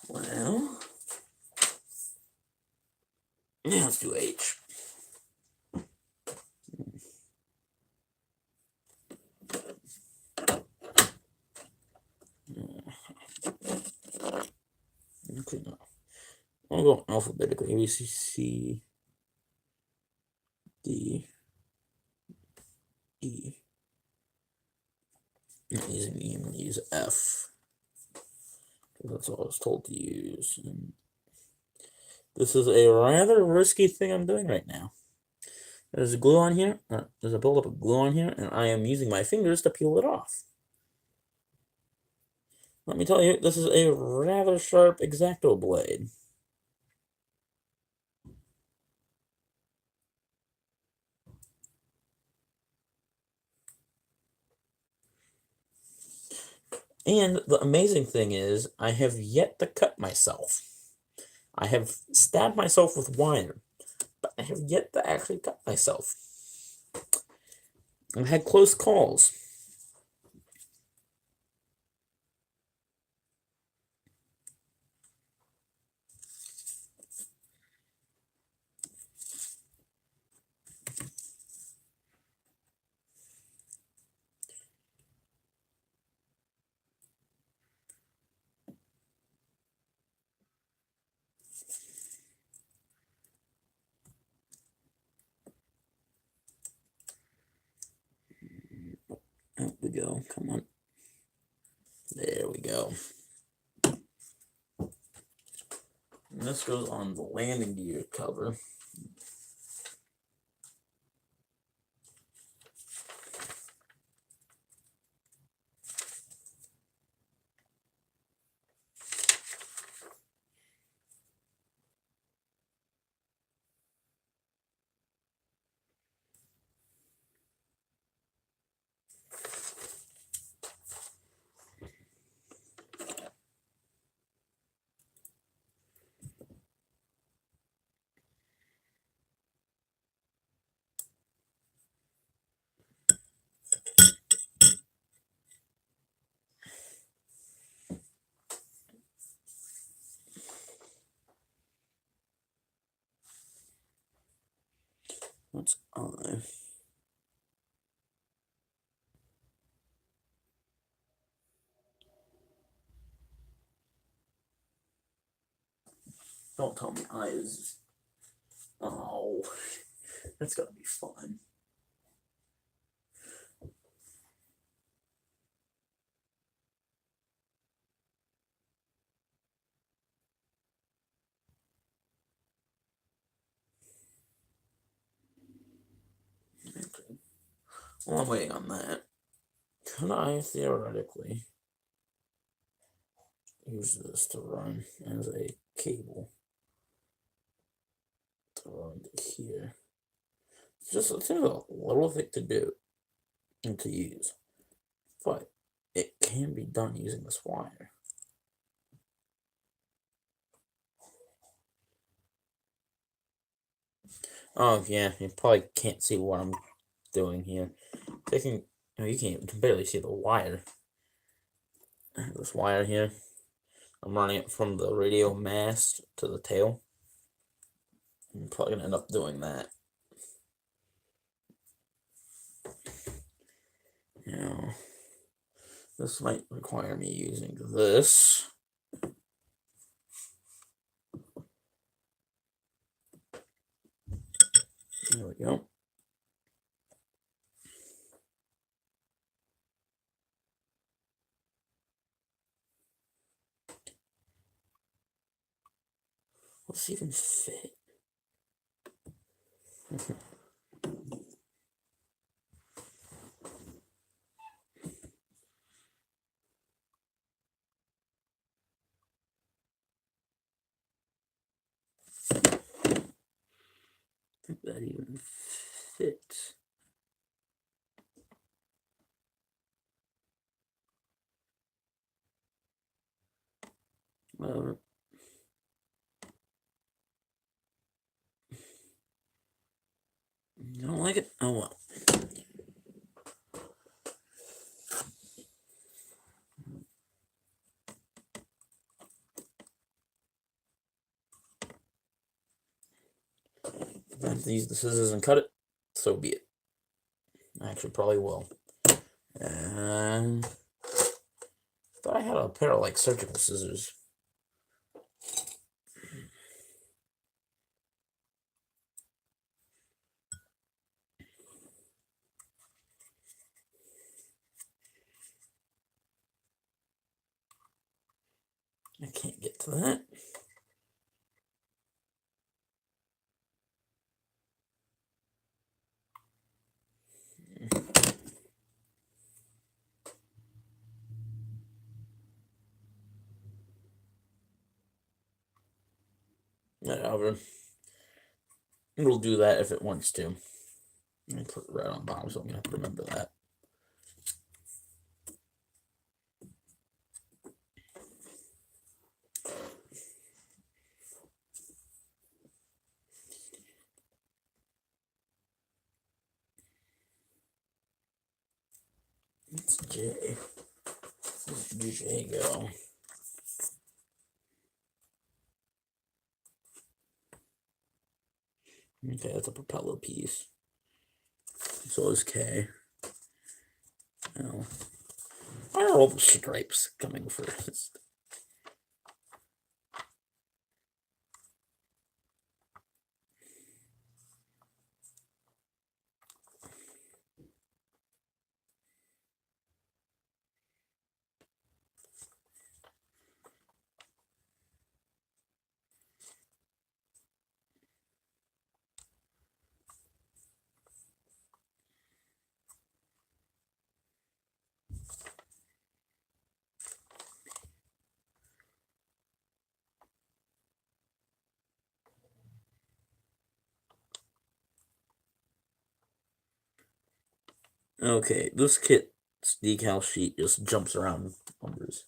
Well, yeah, let's do H. Okay, no. I'll go alphabetically. A, B, C, C, D, E. I'm not using E, I'm going to use F. That's all I was told to use. And this is a rather risky thing I'm doing right now. There's a glue on here. There's a buildup of glue on here, and I am using my fingers to peel it off. Let me tell you, this is a rather sharp X-Acto blade. And the amazing thing is, I have yet to cut myself. I have stabbed myself with wire, but I have yet to actually cut myself. I've had close calls. Out we go. Come on. There we go. And this goes on the landing gear cover. What's on? Don't tell me I is. Oh, that's gonna be fun. Okay. While I'm waiting on that, could I theoretically use this to run as a cable to run to here? It seems a little thick to do and to use, but it can be done using this wire. Oh yeah, you probably can't see what I'm doing here. Taking, you can barely see the wire. This wire here, I'm running it from the radio mast to the tail. I'm probably gonna end up doing that. Now, this might require me using this. There we go. Will this even fit? Think that even fits. Whatever. You don't like it? Oh well. If I have to use the scissors and cut it, so be it. I actually probably will. And thought I had a pair of like surgical scissors. I can't get to that. Whatever. It'll do that if it wants to. Let me put it right on the bottom so I'm gonna have to remember that. It's J. Where'd J go? Okay, that's a propeller piece. So is K. L. Why are all the stripes coming first? Okay, this kit's decal sheet just jumps around numbers.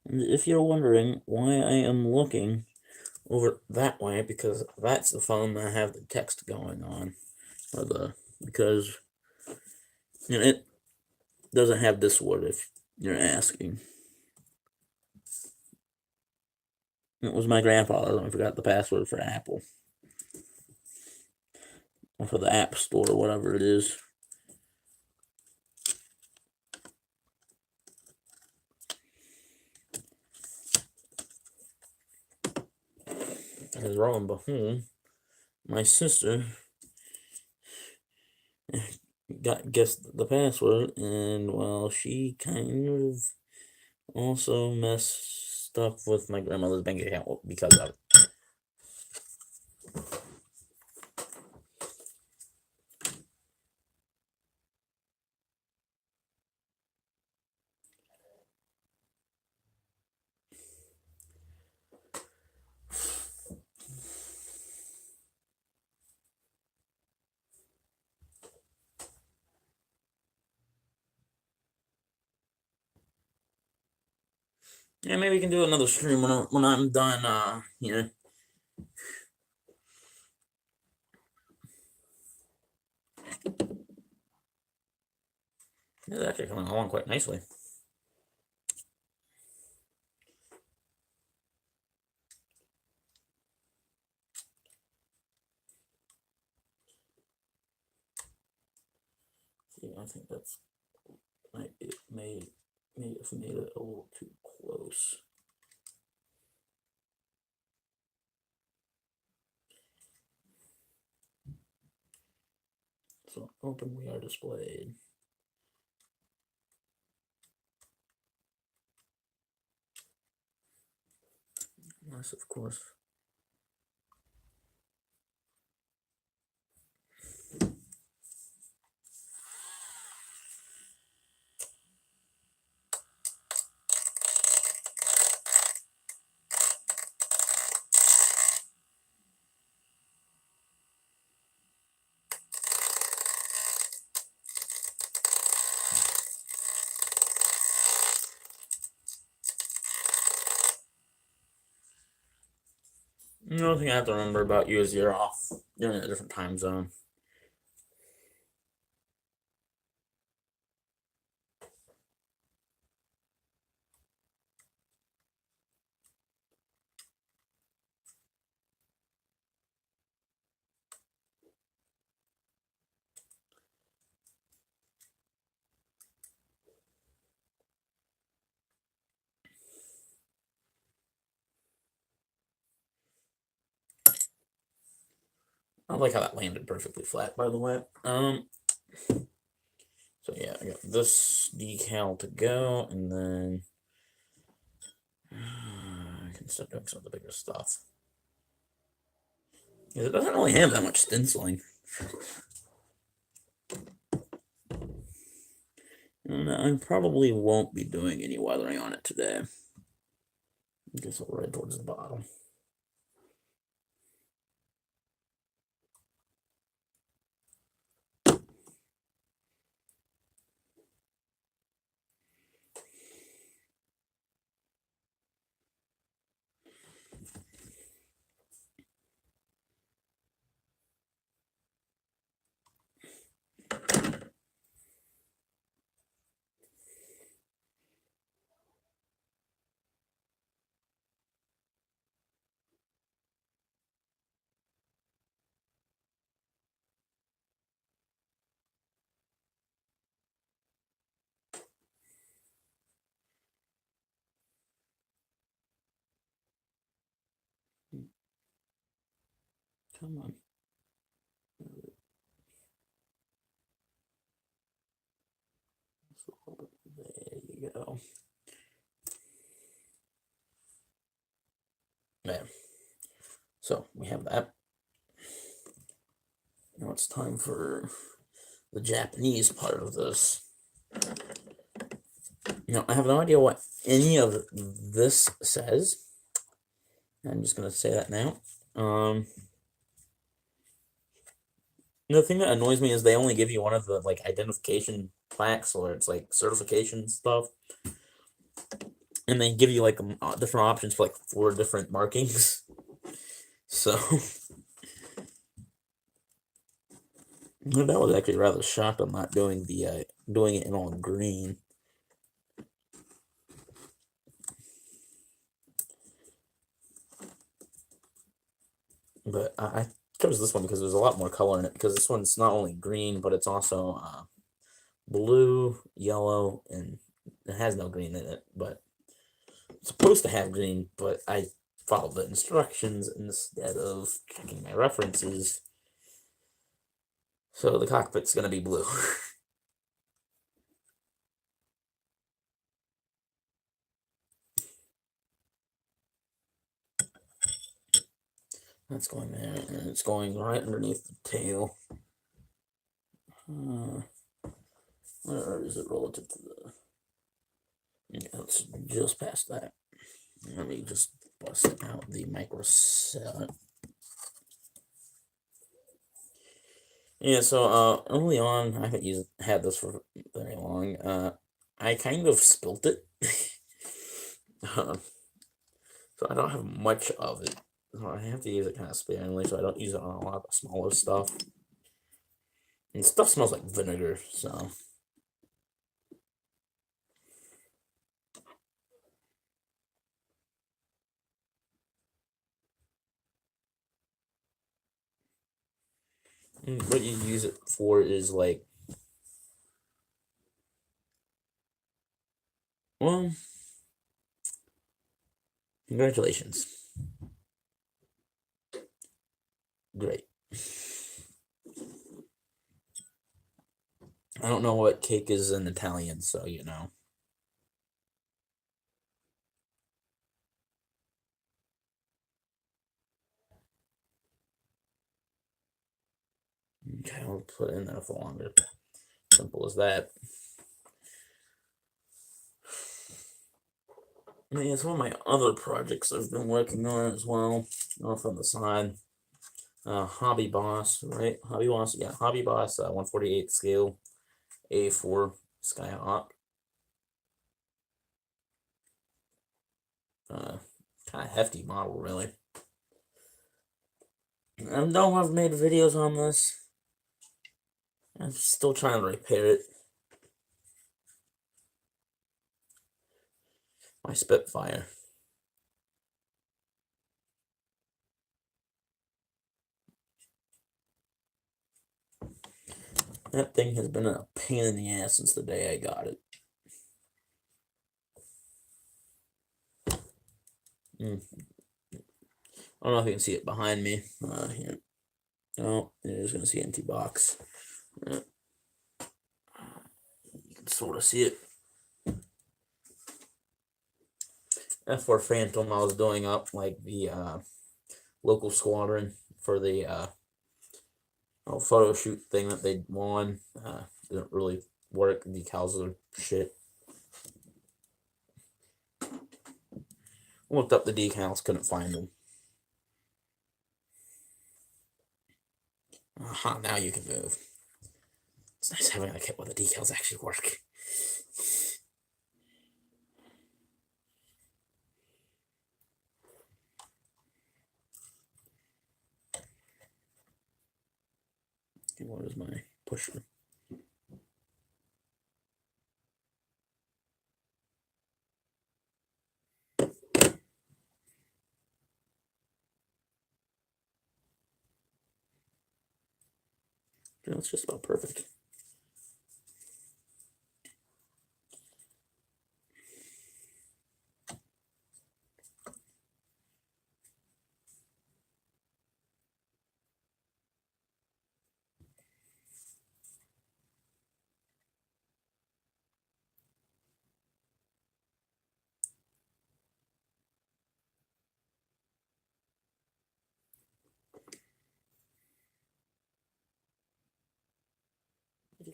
And if you're wondering why I am looking over that way, because that's the phone that I have the text going on, or because it doesn't have this word if you're asking. It was my grandfather's, and I forgot the password for Apple, or for the App Store, whatever it is. Because lo and behold, my sister guessed the password, and well, she kind of also messed up with my grandmother's bank account because of it. Yeah, maybe we can do another stream when I'm done here. It's actually coming along quite nicely. See, I think that's it may have made it a little too close. So open we are displayed. Yes, of course. Another thing I have to remember about you is you're in a different time zone. I like how that landed perfectly flat, by the way. So yeah, I got this decal to go, and then I can start doing some of the bigger stuff. Because it doesn't really have that much stenciling. I don't And I probably won't be doing any weathering on it today. I guess I'll right towards the bottom. Come on. There you go. There. So we have that. Now it's time for the Japanese part of this. Now, I have no idea what any of this says. I'm just going to say that now. The thing that annoys me is they only give you one of the like identification plaques or it's like certification stuff, and they give you like different options for like 4 different markings. So that was actually rather shocked I'm not doing the doing it in all green. But I chose this one because there's a lot more color in it, because this one's not only green, but it's also blue, yellow, and it has no green in it, but it's supposed to have green, but I followed the instructions instead of checking my references. So the cockpit's going to be blue. That's going there, and it's going right underneath the tail. Where is it relative to the... Yeah, it's just past that. Let me just bust out the micro set. Yeah, so early on, I haven't had this for very long. I kind of spilt it. So I don't have much of it. So I have to use it kind of sparingly, so I don't use it on a lot of smaller stuff. And stuff smells like vinegar, so... What you use it for is like... Well... Congratulations. Great. I don't know what cake is in Italian, so you know. Okay, I'll put it in there for longer. Simple as that. Yeah, it's one of my other projects I've been working on as well, off on the side. Hobby Boss, right? Hobby Boss, yeah, Hobby Boss, 148 scale, A4 Skyhawk. Kind of hefty model, really. I know I've made videos on this. I'm still trying to repair it. My Spitfire. That thing has been a pain in the ass since the day I got it. I don't know if you can see it behind me. Here. Oh, you're just going to see empty box. You can sort of see it. F4 Phantom, I was doing up like the local squadron for the photo shoot thing that they won. Didn't really work. Decals are shit. Looked up the decals, couldn't find them. Aha, now you can move. It's nice having a kit where the decals actually work. What is my pusher? Yeah, it's just about perfect.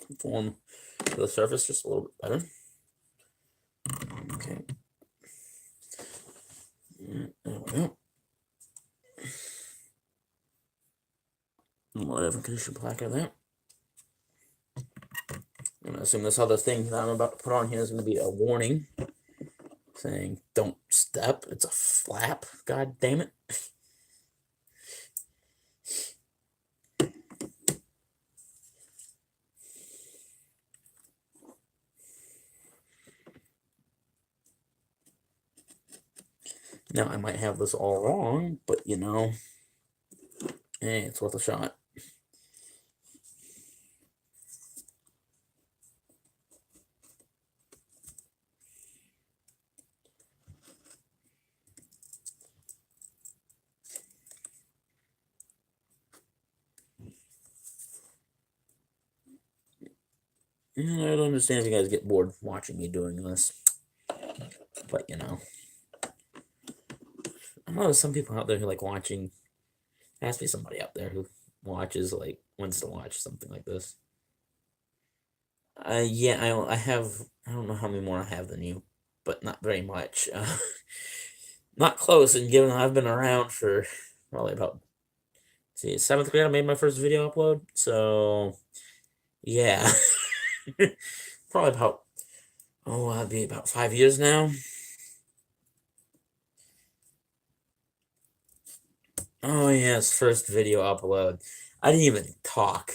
Conform to the surface just a little bit better. Okay. There we go. Whatever condition plaque of that. I'm gonna assume this other thing that I'm about to put on here is gonna be a warning saying don't step. It's a flap. God damn it. Now I might have this all wrong, but you know, hey, it's worth a shot. I don't understand if you guys get bored watching me doing this, but you know, I know there's some people out there who like watching. There has to be somebody out there who watches, like, wants to watch something like this. Yeah, I have. I don't know how many more I have than you, but not very much. Not close. And given I've been around for probably about, see, 7th grade, I made my first video upload. So yeah, probably about, oh, I'd be about 5 years now. Oh yes, first video upload. I didn't even talk.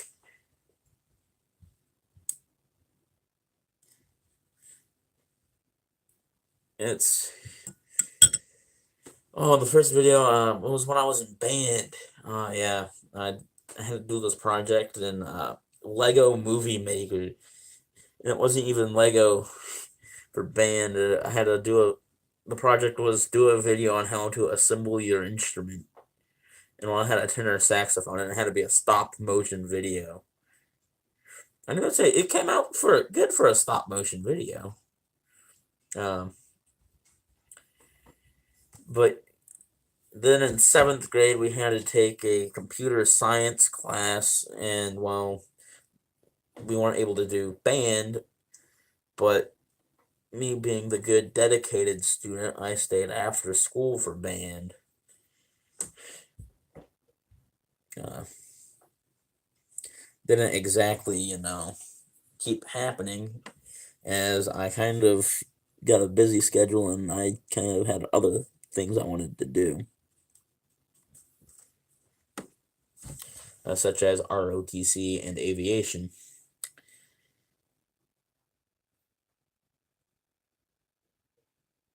It's the first video was when I was in band. Yeah, I had to do this project in Lego Movie Maker, and it wasn't even Lego for band. I had to do the project was do a video on how to assemble your instrument, and I had a tenor saxophone, and it had to be a stop motion video. I'm gonna say it came out for good for a stop motion video. Um, but then in 7th grade, we had to take a computer science class, and well, we weren't able to do band, but me being the good, dedicated student, I stayed after school for band. Uh, didn't exactly, keep happening as I kind of got a busy schedule and I kind of had other things I wanted to do, such as ROTC and aviation.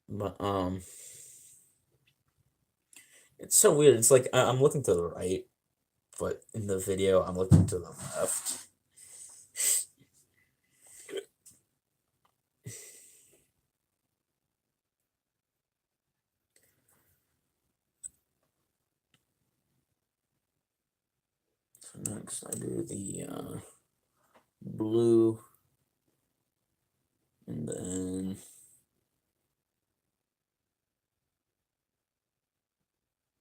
But it's so weird. It's like I'm looking to the right, but in the video I'm looking to the left. So next I do the blue, and then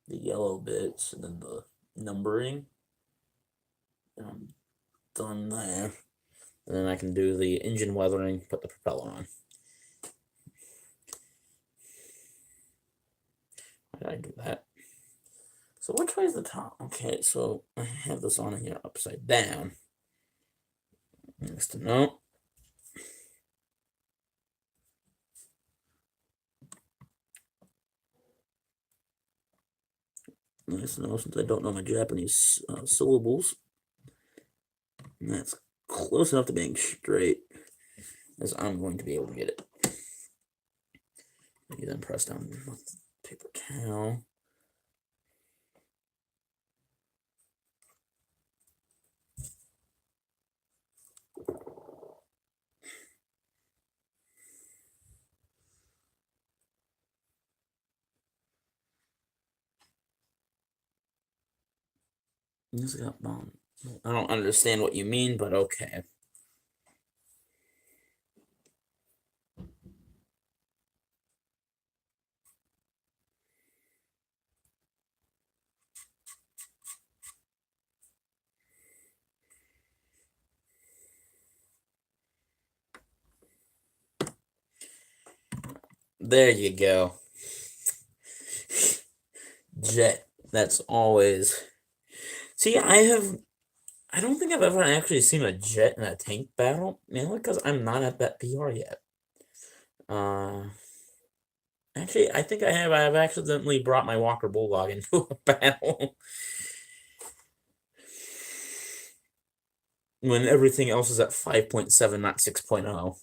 the yellow bits, and then the numbering. And I'm done there. And then I can do the engine weathering, put the propeller on. Why did I do that? So which way is the top? Okay, so I have this on here upside down. Nice to know. Nice to know since I don't know my Japanese syllables. And that's close enough to being straight as I'm going to be able to get it. You then press down with the paper towel. I don't understand what you mean, but okay. There you go. Jet. That's always. See, I don't think I've ever actually seen a jet in a tank battle, mainly because I'm not at that PR yet. Actually, I think I have. I've accidentally brought my Walker Bulldog into a battle when everything else is at 5.7, not 6.0.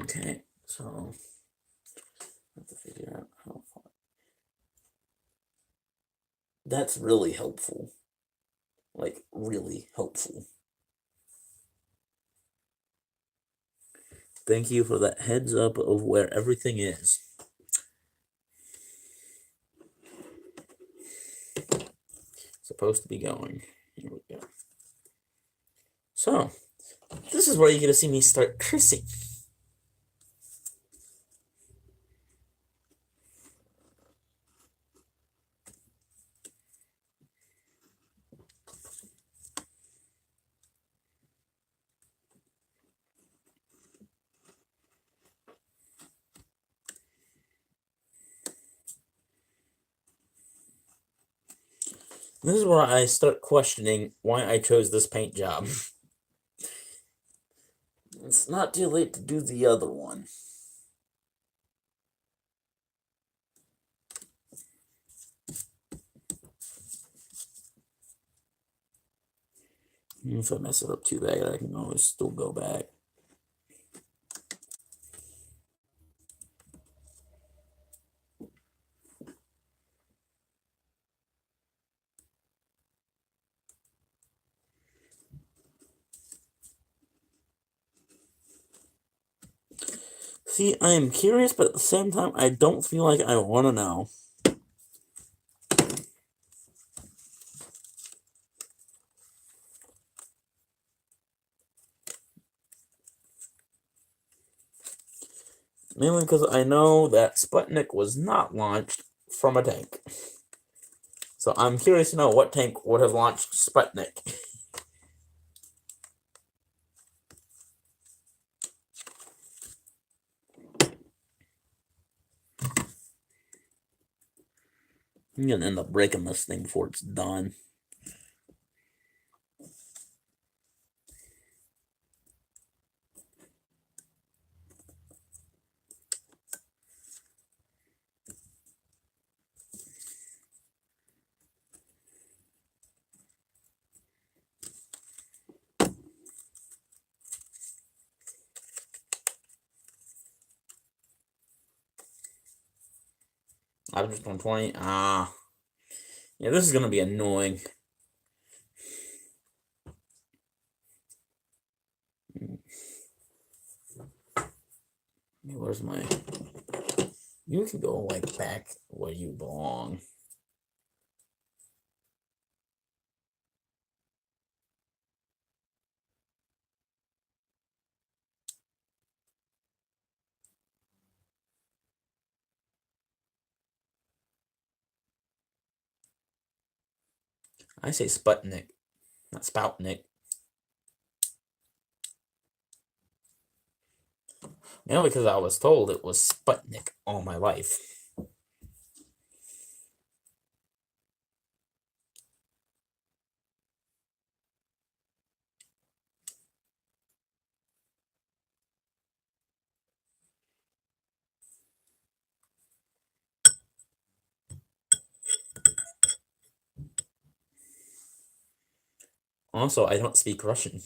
Okay, so I have to figure out how far. That's really helpful. Like, really helpful. Thank you for that heads up of where everything is. Supposed to be going. Here we go. So, this is where you're going to see me start cursing. This is where I start questioning why I chose this paint job. It's not too late to do the other one. If I mess it up too bad, I can always still go back. See, I am curious, but at the same time, I don't feel like I want to know. Mainly because I know that Sputnik was not launched from a tank. So I'm curious to know what tank would have launched Sputnik. I'm going to end up breaking this thing before it's done. I've just 120. Yeah, this is going to be annoying. Where's my... You can go, like, back where you belong. I say Sputnik, not Spoutnik. Because I was told it was Sputnik all my life. Also, I don't speak Russian.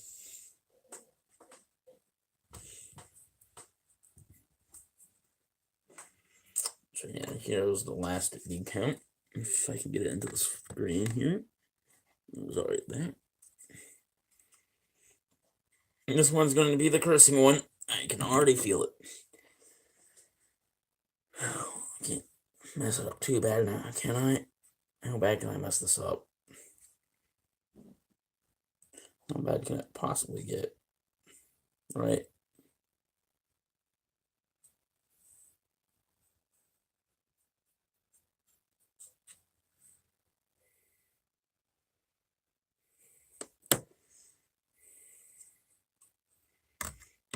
So yeah, here's the last count. If I can get it into the screen here. It was alright there. And this one's going to be the cursing one. I can already feel it. I can't mess it up too bad now, can I? How bad can I mess this up? How bad can it possibly get? Right?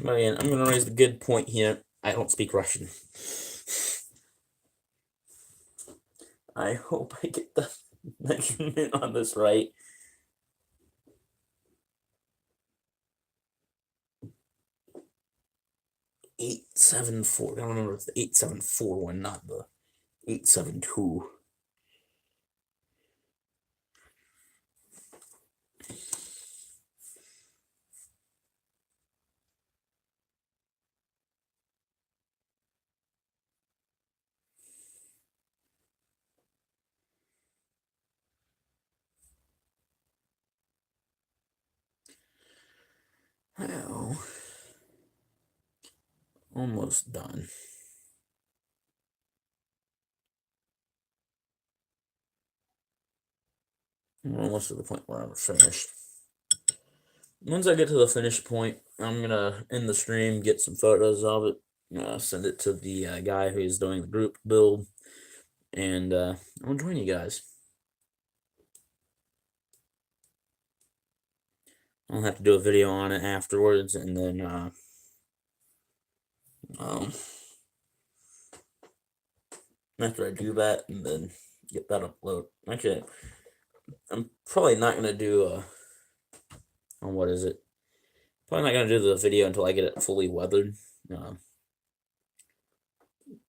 But again, I'm going to raise the good point here. I don't speak Russian. I hope I get the measurement on this right. 874. I don't remember if it's the 874 one, not the 872. Well, almost done. I'm almost to the point where I'm finished. Once I get to the finish point, I'm gonna end the stream, get some photos of it, send it to the guy who's doing the group build, and I'll join you guys. I'll have to do a video on it afterwards, and then after I do that, and then get that upload. Actually, I'm probably not gonna do what is it? Probably not gonna do the video until I get it fully weathered,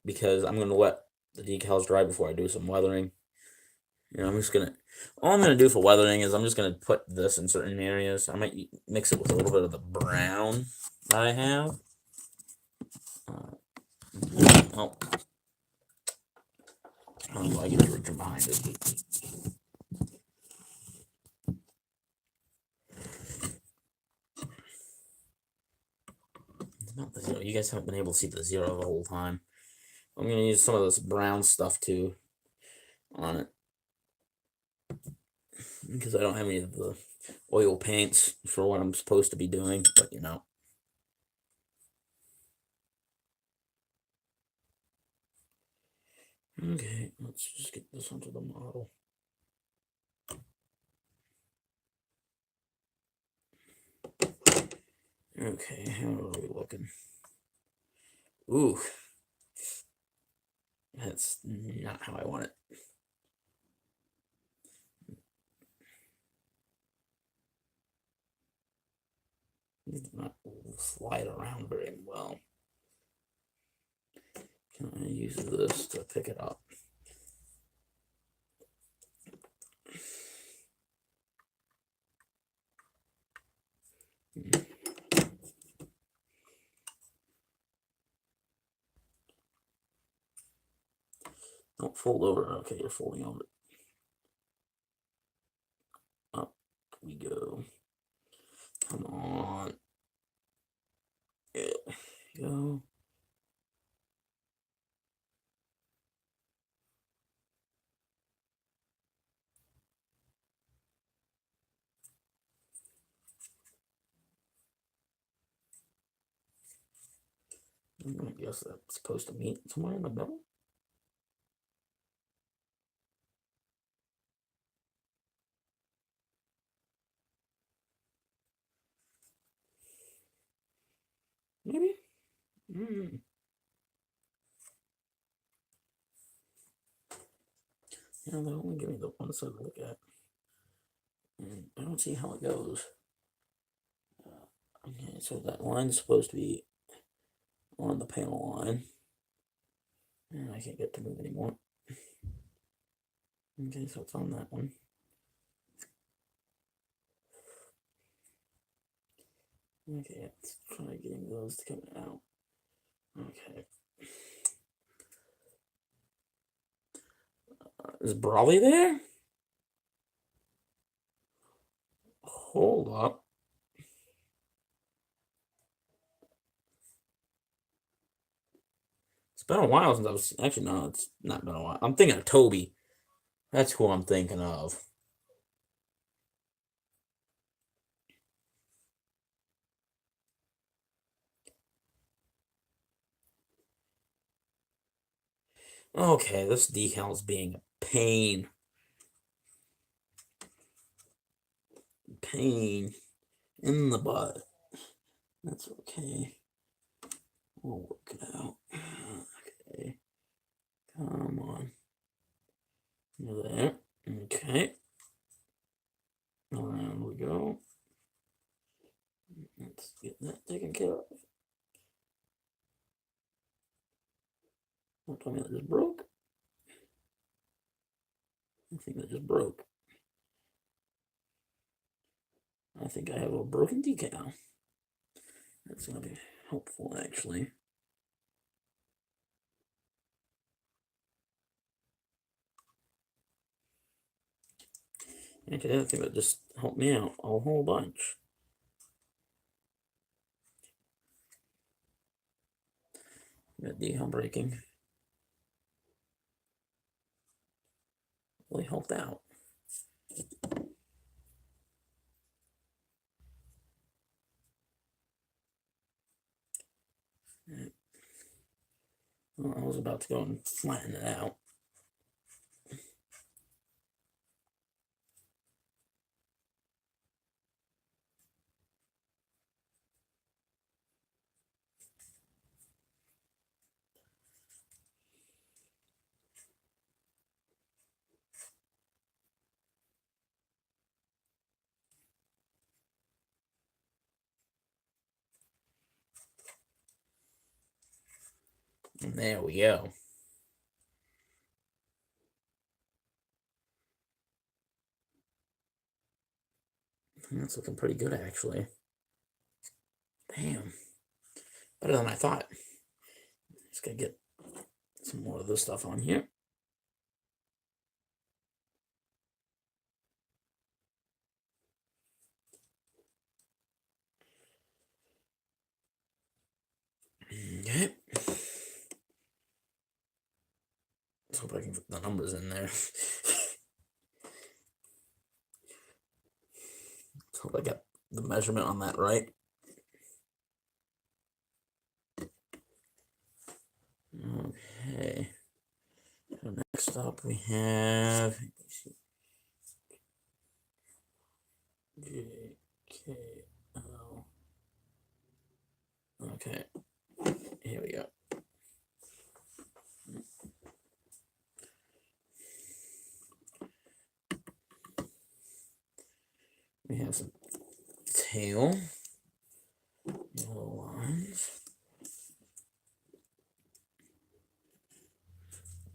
because I'm gonna let the decals dry before I do some weathering. All I'm gonna do for weathering is I'm just gonna put this in certain areas. I might mix it with a little bit of the brown that I have. I get the original behind it. Not the zero. You guys haven't been able to see the zero the whole time. I'm gonna use some of this brown stuff too on it, because I don't have any of the oil paints for what I'm supposed to be doing, but Okay, let's just get this onto the model. Okay, how are we looking? Ooh, that's not how I want it. It does not slide around very well. Can I use this to pick it up? Don't fold over. Okay, you're folding over. Up we go. Come on. There we go. I guess that's supposed to meet somewhere in the middle. Yeah, they only give me the one side to look at. And I don't see how it goes. Okay, so that line's supposed to be on the panel line. And I can't get to move anymore. Okay, so it's on that one. Okay, let's try getting those to come out. Okay. Is Brawley there? Hold up. It's been a while since I was. Actually, no, it's not been a while. I'm thinking of Toby. That's who I'm thinking of. Okay, this decal's being a pain. Pain in the butt. That's okay. We'll work it out. Okay. Come on. There. Okay. Around we go. Let's get that taken care of. Don't tell me that just broke. I think that just broke. I think I have a broken decal. That's going to be helpful, actually. Actually, I think that just helped me out a whole bunch. Got decal breaking. Really helped out. Well, I was about to go and flatten it out. And there we go. That's looking pretty good, actually. Damn. Better than I thought. Just gotta get some more of this stuff on here. Okay. Let's hope I can put the numbers in there. Let's hope I got the measurement on that right. Okay. So next up we have J, K, L. Okay. Here we go. We have some tail, yellow lines.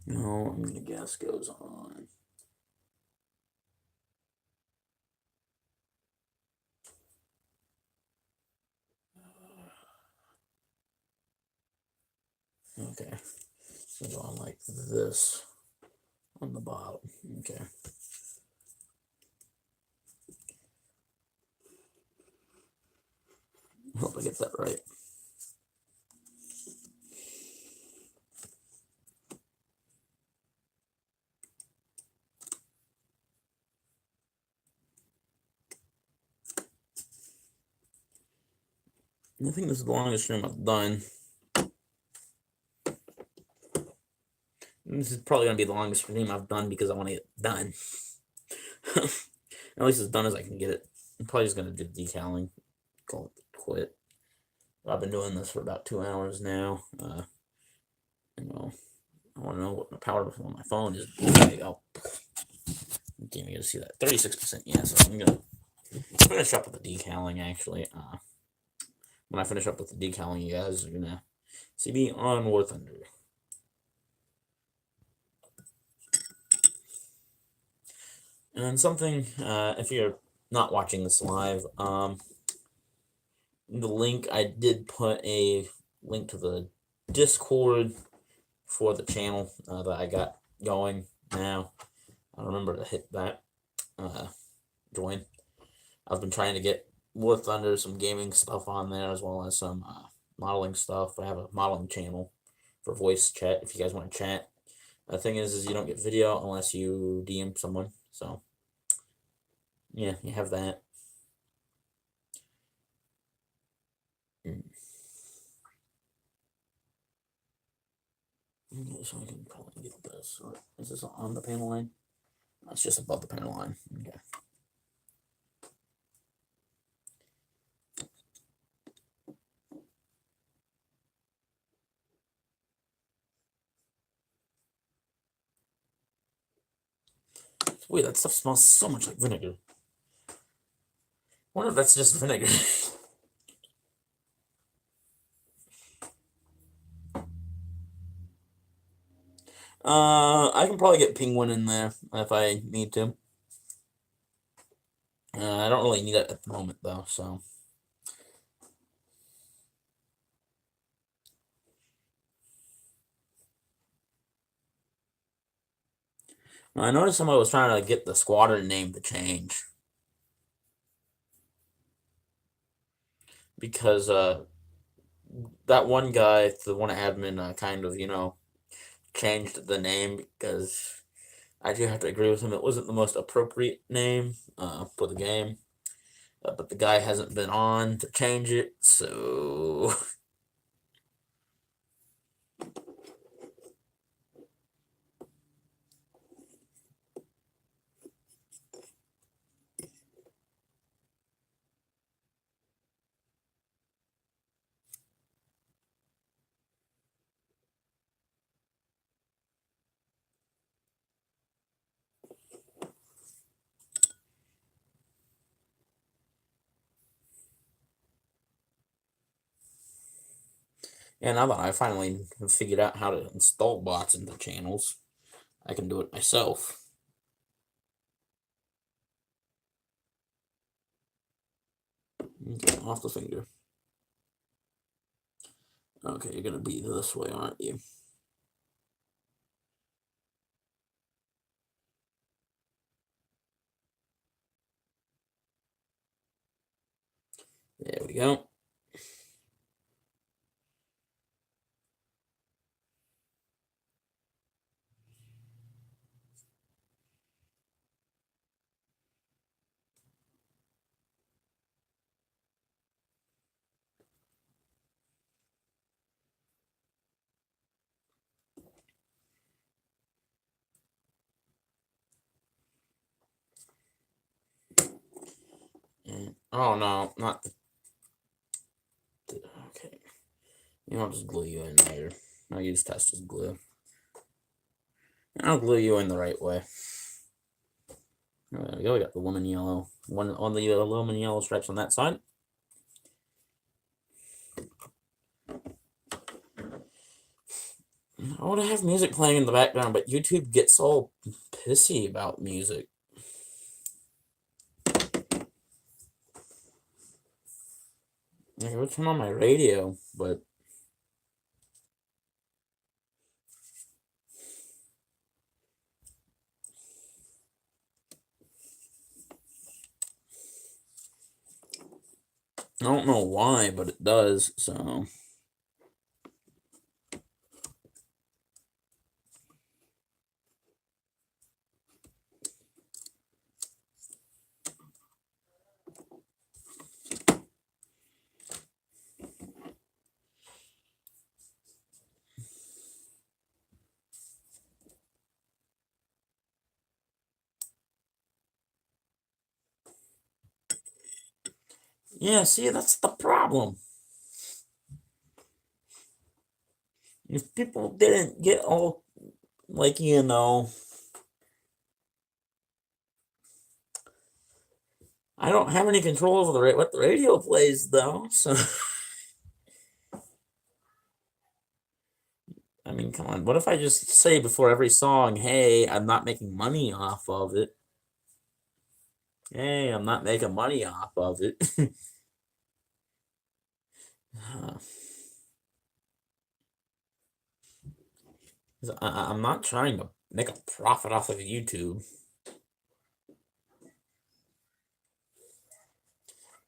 No, I'm gonna guess goes on. Okay, so go on like this on the bottom. Okay. Hope I get that right. I think this is the longest stream I've done. This is probably going to be the longest stream I've done because I want to get done. At least as done as I can get it. I'm probably just going to do decaling. Call it quit. I've been doing this for about 2 hours now. You know, I want to know what the power on my phone is. There you go. Can't even get to see that. 36%. Yeah, so I'm gonna finish up with the decaling actually. When I finish up with the decaling, you guys are gonna see me on War Thunder. And something, if you're not watching this live, the link, I did put a link to the Discord for the channel that I got going now. I remember to hit that join. I've been trying to get War Thunder, some gaming stuff on there, as well as some modeling stuff. I have a modeling channel for voice chat if you guys want to chat. The thing is you don't get video unless you DM someone. So, yeah, you have that. So I can probably get this. Is this on the panel line? That's just above the panel line. Okay. Wait, that stuff smells so much like vinegar. I wonder if that's just vinegar. I can probably get penguin in there if I need to. I don't really need it at the moment though, so. I noticed somebody was trying to get the squadron name to change. Because that one guy, the one admin, kind of, changed the name because I do have to agree with him. It wasn't the most appropriate name for the game. But the guy hasn't been on to change it, so. Yeah, now that I finally have figured out how to install bots into channels, I can do it myself. Okay, off the finger. Okay, you're gonna be this way, aren't you? There we go. Oh no, not the. Okay. I'll just glue you in there. I'll use Testa's glue. I'll glue you in the right way. There we go. We got the lemon yellow. One on the lemon yellow stripes on that side. I want to have music playing in the background, but YouTube gets all pissy about music. I would turn on my radio, but I don't know why, but it does, so. Yeah, see, that's the problem. If people didn't get all, like, I don't have any control over what the radio plays, though, so. I mean, come on. What if I just say before every song, hey, I'm not making money off of it? Hey, I'm not making money off of it. Uh, I'm not trying to make a profit off of YouTube.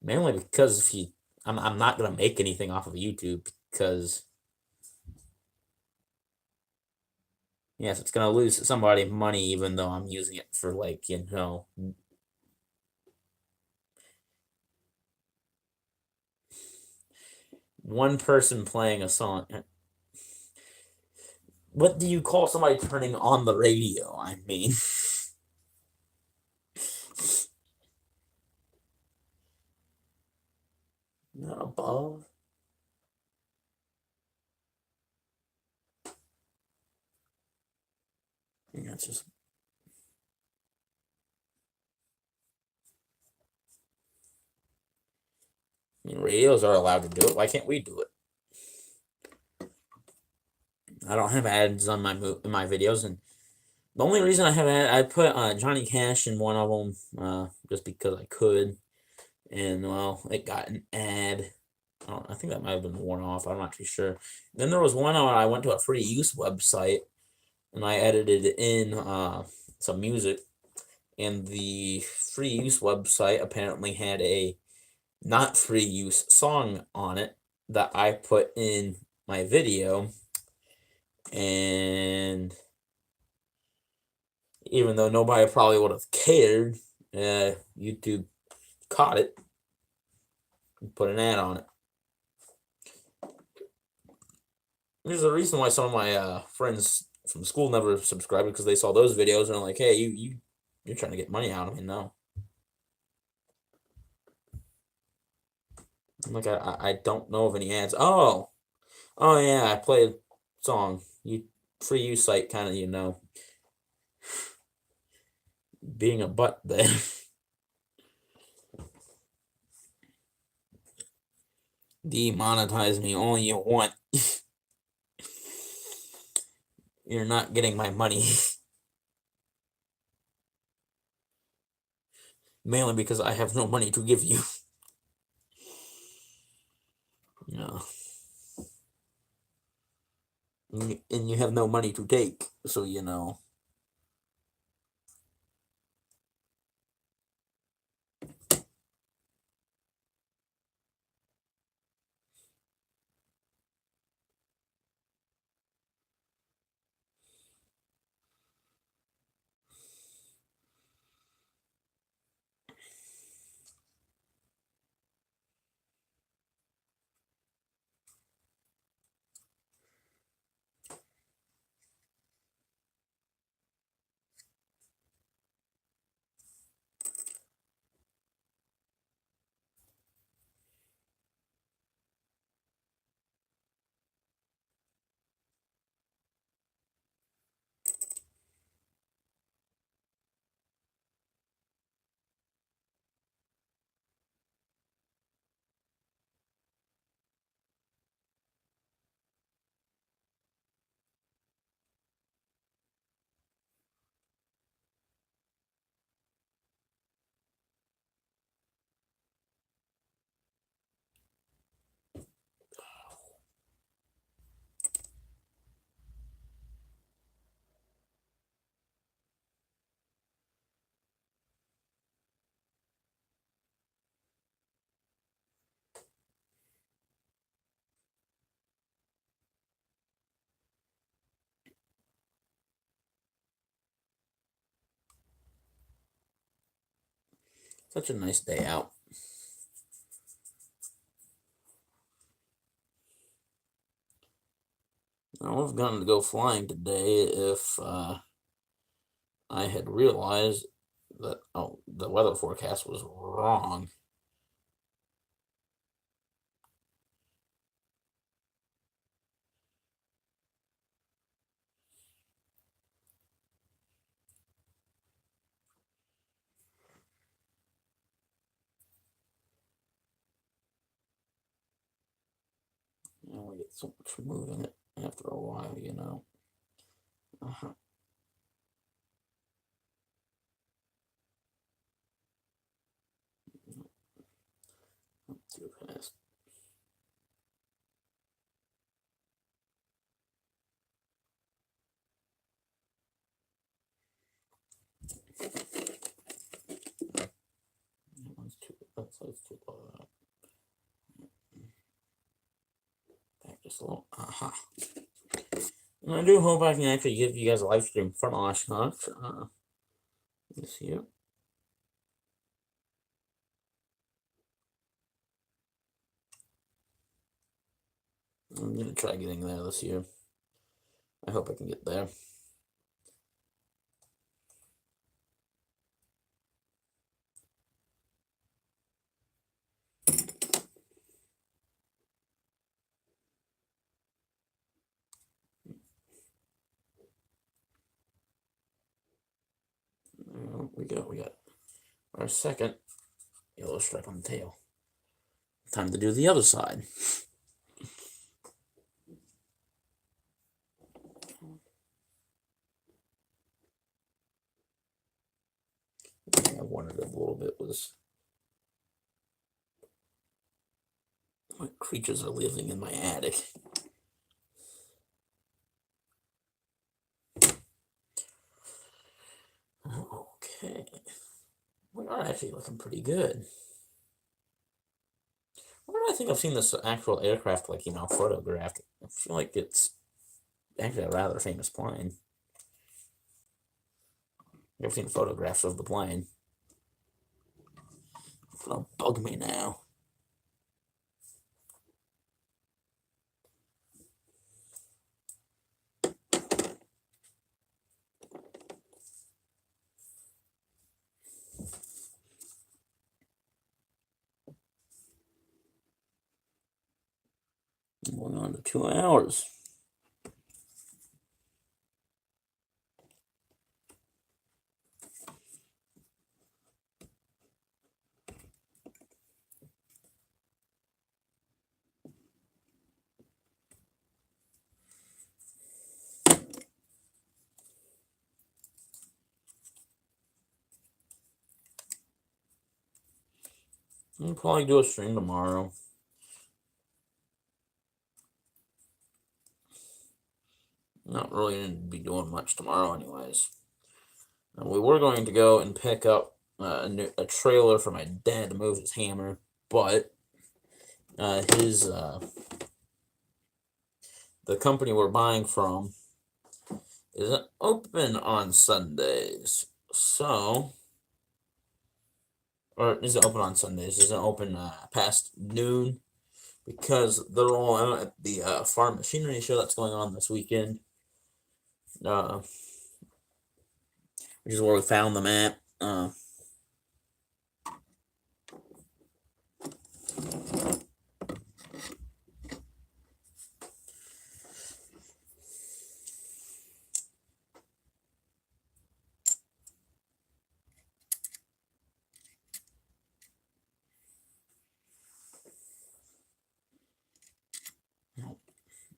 Mainly because I'm not gonna make anything off of YouTube because yes, it's gonna lose somebody money even though I'm using it for like one person playing a song. What do you call somebody turning on the radio? I mean, not above. Yeah, it's just. I mean, radios are allowed to do it. Why can't we do it? I don't have ads on my videos, and the only reason I have I put Johnny Cash in one of them just because I could, and well, it got an ad. I think that might have been worn off. I'm not too sure. Then there was one where I went to a free use website and I edited in some music, and the free use website apparently had a not free use song on it that I put in my video, and even though nobody probably would have cared, YouTube caught it and put an ad on it. There's a reason why some of my friends from school never subscribed because they saw those videos and are like, "Hey, you're trying to get money out of me." No, I'm like, I don't know of any ads. Oh yeah, I play a song. You free use site, kind of being a butt there. Demonetize me all you want. You're not getting my money. Mainly because I have no money to give you. No. And you have no money to take, so such a nice day out. I would have gone to go flying today if I had realized that the weather forecast was wrong. so much removing it after a while, you know. Not too fast. That's too low. Back just a little. And I do hope I can actually give you guys a live stream from Oshkosh this year. I'm gonna try getting there this year. I hope I can get there. We got our second yellow stripe on the tail. Time to do the other side. The thing I wondered a little bit was what creatures are living in my attic. Okay. We are actually looking pretty good. Where do I think I've seen this actual aircraft, like, photographed? I feel like it's actually a rather famous plane. I've seen photographs of the plane. Don't bug me now. Going on to 2 hours. I'll probably do a stream tomorrow. Not really going to be doing much tomorrow anyways. We were going to go and pick up a trailer for my dad to move his hammer, but the company we're buying from isn't open on Sundays. So, or isn't open on Sundays, isn't open past noon, because they're all out at the farm machinery show that's going on this weekend. Which is where we found them at.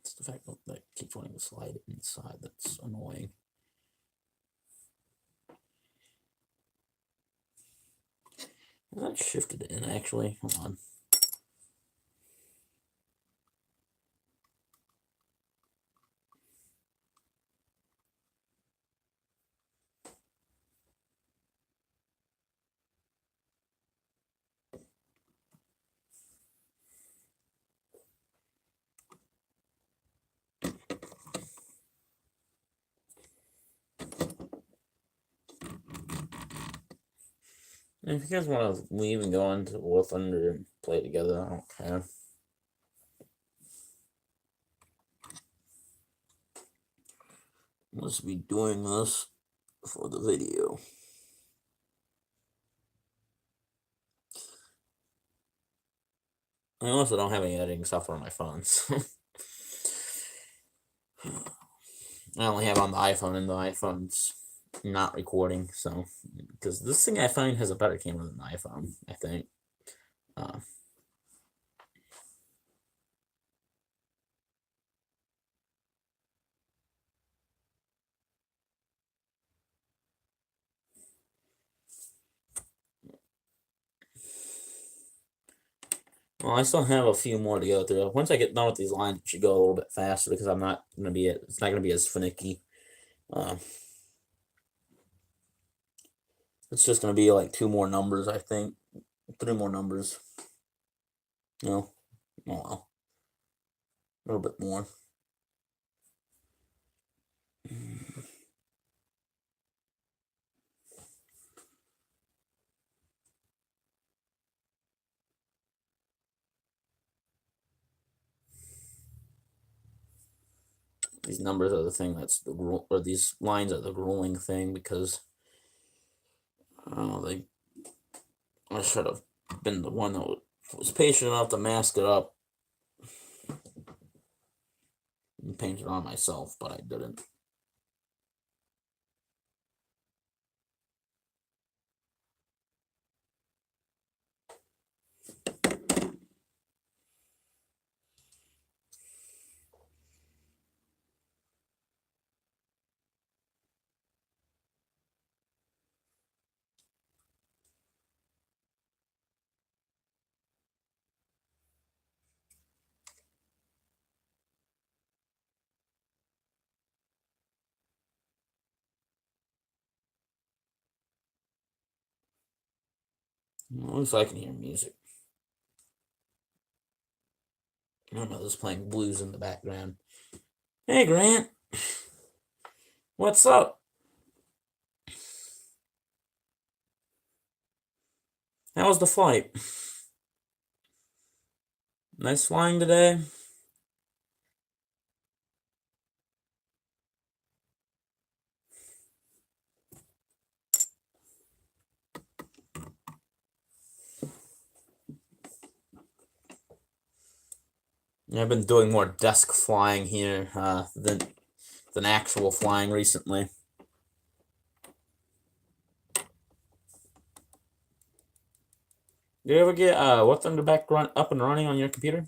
It's the fact that keeps wanting to slide inside that's annoying. That shifted in, actually. Hold on. If you guys want to leave and go into War Thunder and play together, I don't care. Let's be doing this for the video. I also don't have any editing software on my phone, so I only have on the iPhone, and the iPhone's not recording, so, because this thing I find has a better camera than the iPhone, I think. Well, I still have a few more to go through. Once I get done with these lines, it should go a little bit faster because I'm not gonna be it's not gonna be as finicky. Uh, it's just gonna be like two more numbers, I think, three more numbers. No, oh well, a little bit more. These numbers are the thing that's the rule, or these lines are the grueling thing because I don't know. I should have been the one that was patient enough to mask it up and paint it on myself, but I didn't. At least I can hear music. My mother's playing blues in the background. Hey, Grant, what's up? How was the flight? Nice flying today? Yeah, I've been doing more desk flying here than actual flying recently. Do you ever get War Thunder back up and running on your computer?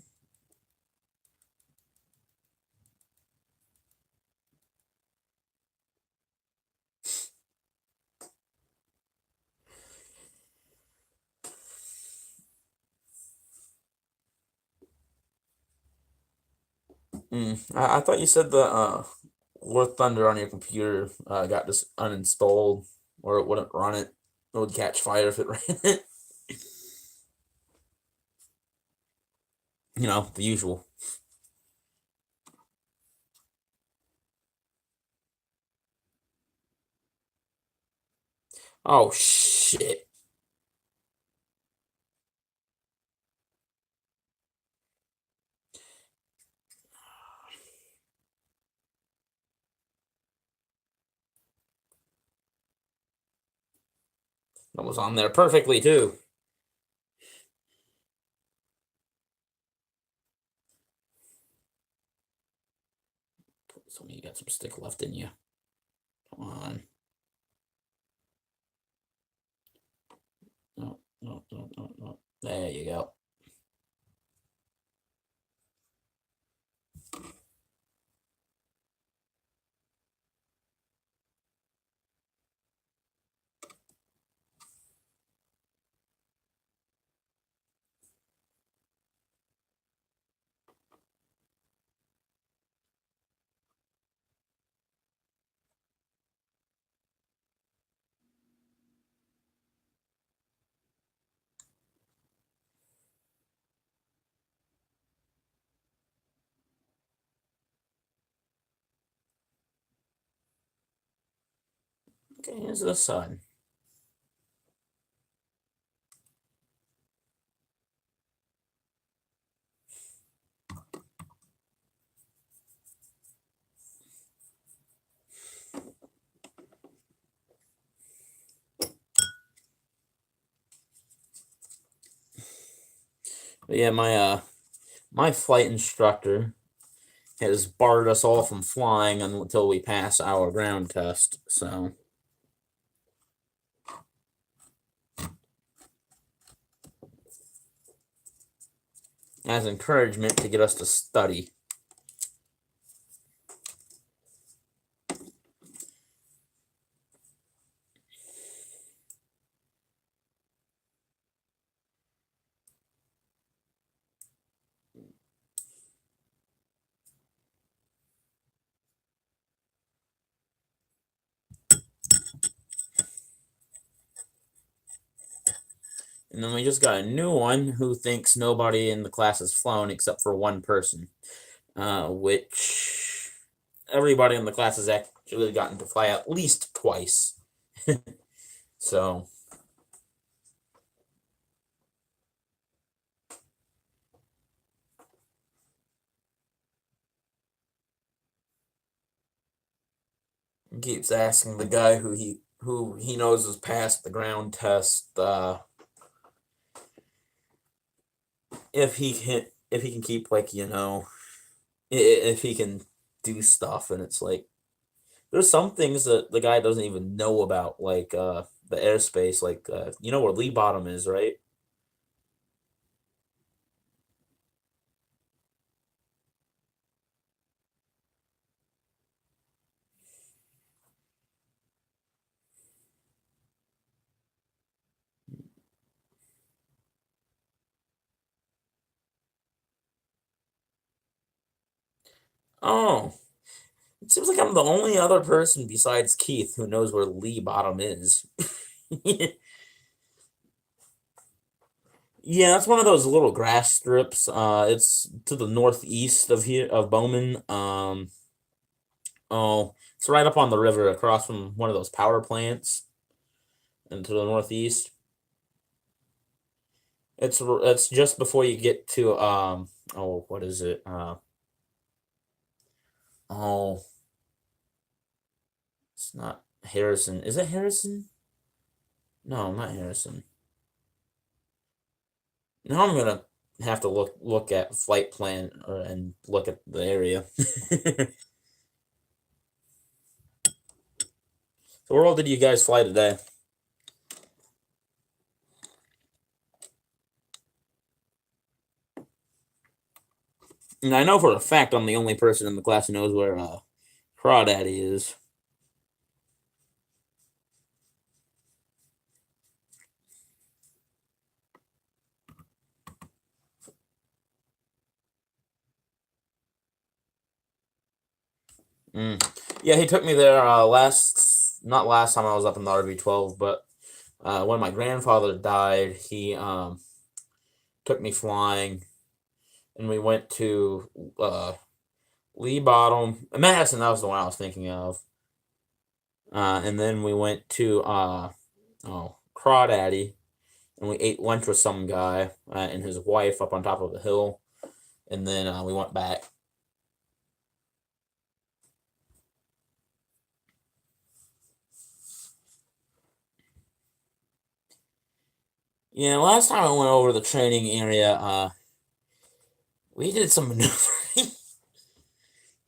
I thought you said the War Thunder on your computer got just uninstalled or it wouldn't run it. It would catch fire if it ran it. You know, the usual. Oh shit. That was on there perfectly too. So you got some stick left in you. Come on. No, no, no, no, no. There you go. Okay, here's the sun. But yeah, my flight instructor has barred us all from flying until we pass our ground test. So as encouragement to get us to study. And then we just got a new one who thinks nobody in the class has flown except for one person, which everybody in the class has actually gotten to fly at least twice. So, he keeps asking the guy who he knows has passed the ground test, if he can keep, like, if he can do stuff, and it's like there's some things that the guy doesn't even know about, like the airspace, like you know where Lee Bottom is, right? Oh, it seems like I'm the only other person besides Keith who knows where Lee Bottom is. Yeah, that's one of those little grass strips. It's to the northeast of here of Bowman. Oh, it's right up on the river across from one of those power plants, and to the northeast. It's just before you get to oh, what is it? Oh, it's not Harrison. Is it Harrison? No, not Harrison. Now I'm gonna have to look at flight plan, and look at the area. So where all did you guys fly today? And I know for a fact I'm the only person in the class who knows where Crawdaddy is. Mm. Yeah, he took me there not last time I was up in the RV-12, but when my grandfather died, he took me flying, and we went to Lee Bottom, Madison. That was the one I was thinking of. And then we went to Crawdaddy, and we ate lunch with some guy and his wife up on top of a hill, and then we went back. Yeah, last time I went over the training area, we did some maneuvering.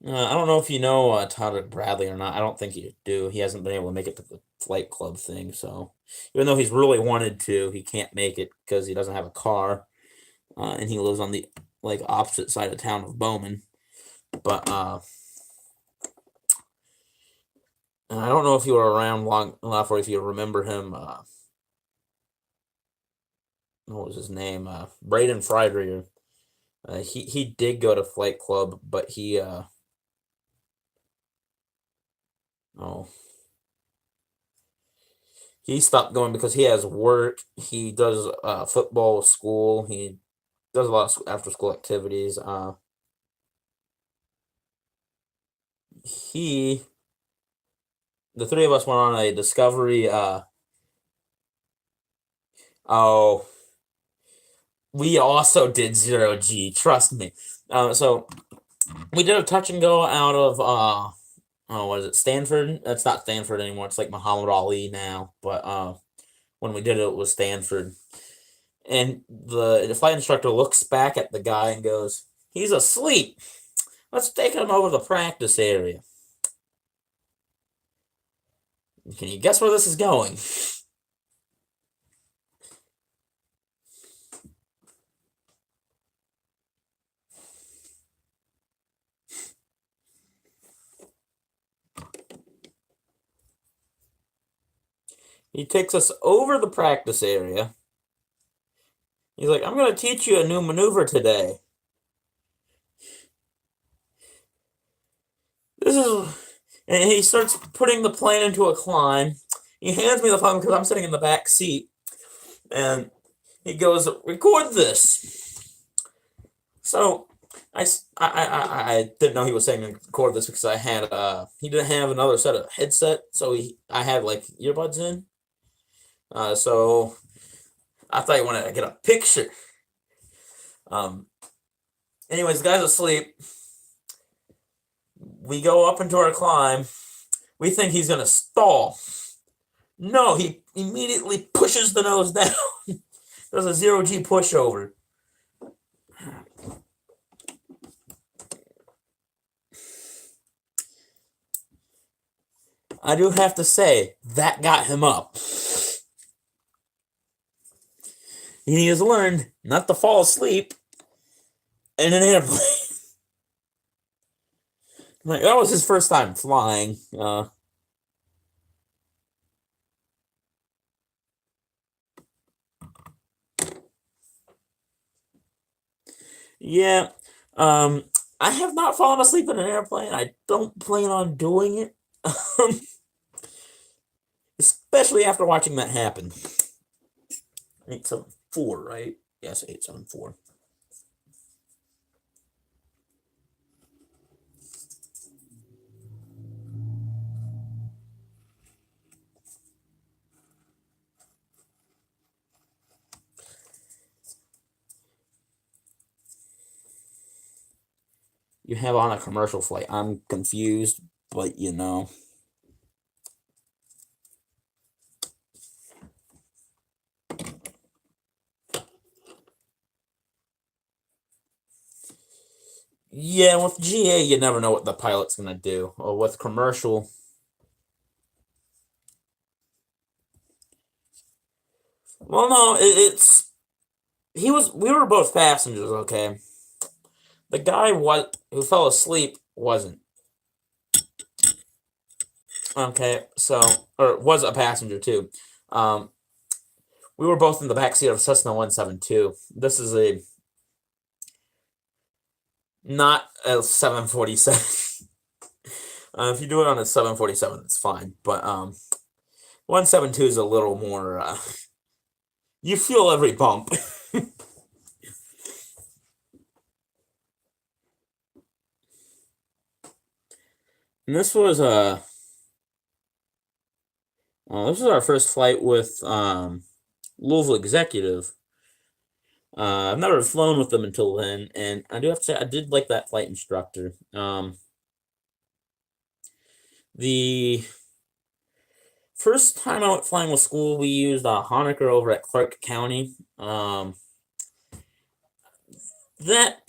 I don't know if you know Todd Bradley or not. I don't think you do. He hasn't been able to make it to the flight club thing, so even though he's really wanted to, he can't make it because he doesn't have a car, and he lives on the opposite side of town of Bowman. But I don't know if you were around long enough or if you remember him. What was his name? Braden Friedriger. He did go to flight club, but he oh, he stopped going because he has work. He does football school. He does a lot of after school activities. He the three of us went on a discovery. Oh, we also did 0G. Trust me. So we did a touch and go out of oh, what is it, Stanford? That's not Stanford anymore. It's like Muhammad Ali now. But when we did it, it was Stanford. And the flight instructor looks back at the guy and goes, "He's asleep. Let's take him over to the practice area." Can you guess where this is going? He takes us over the practice area. He's like, "I'm going to teach you a new maneuver today. This is..." And he starts putting the plane into a climb. He hands me the phone because I'm sitting in the back seat. And he goes, record this. So I didn't know he was saying record this because I had he didn't have another set of headset, so I had like earbuds in. So I thought he wanted to get a picture. Um, anyways, the guy's asleep. We go up into our climb. We think he's gonna stall. No, he immediately pushes the nose down. There's a 0G pushover. I do have to say, that got him up. He has learned not to fall asleep in an airplane. Like, that was his first time flying. Yeah. I have not fallen asleep in an airplane. I don't plan on doing it. Especially after watching that happen. 874, right? Yes, 874. You have on a commercial flight. I'm confused, but you know. Yeah, with GA, you never know what the pilot's gonna do. Or with commercial, well, no, it's we were both passengers, okay. The guy who fell asleep wasn't. Okay, so or was a passenger too. Um, we were both in the back seat of Cessna 172. This is not a 747. If you do it on a 747, it's fine. But 172 is a little more. You feel every bump. And this was our first flight with Louisville Executive. I've never flown with them until then, and I do have to say I did like that flight instructor. The first time I went flying with school, we used Honecker over at Clark County. That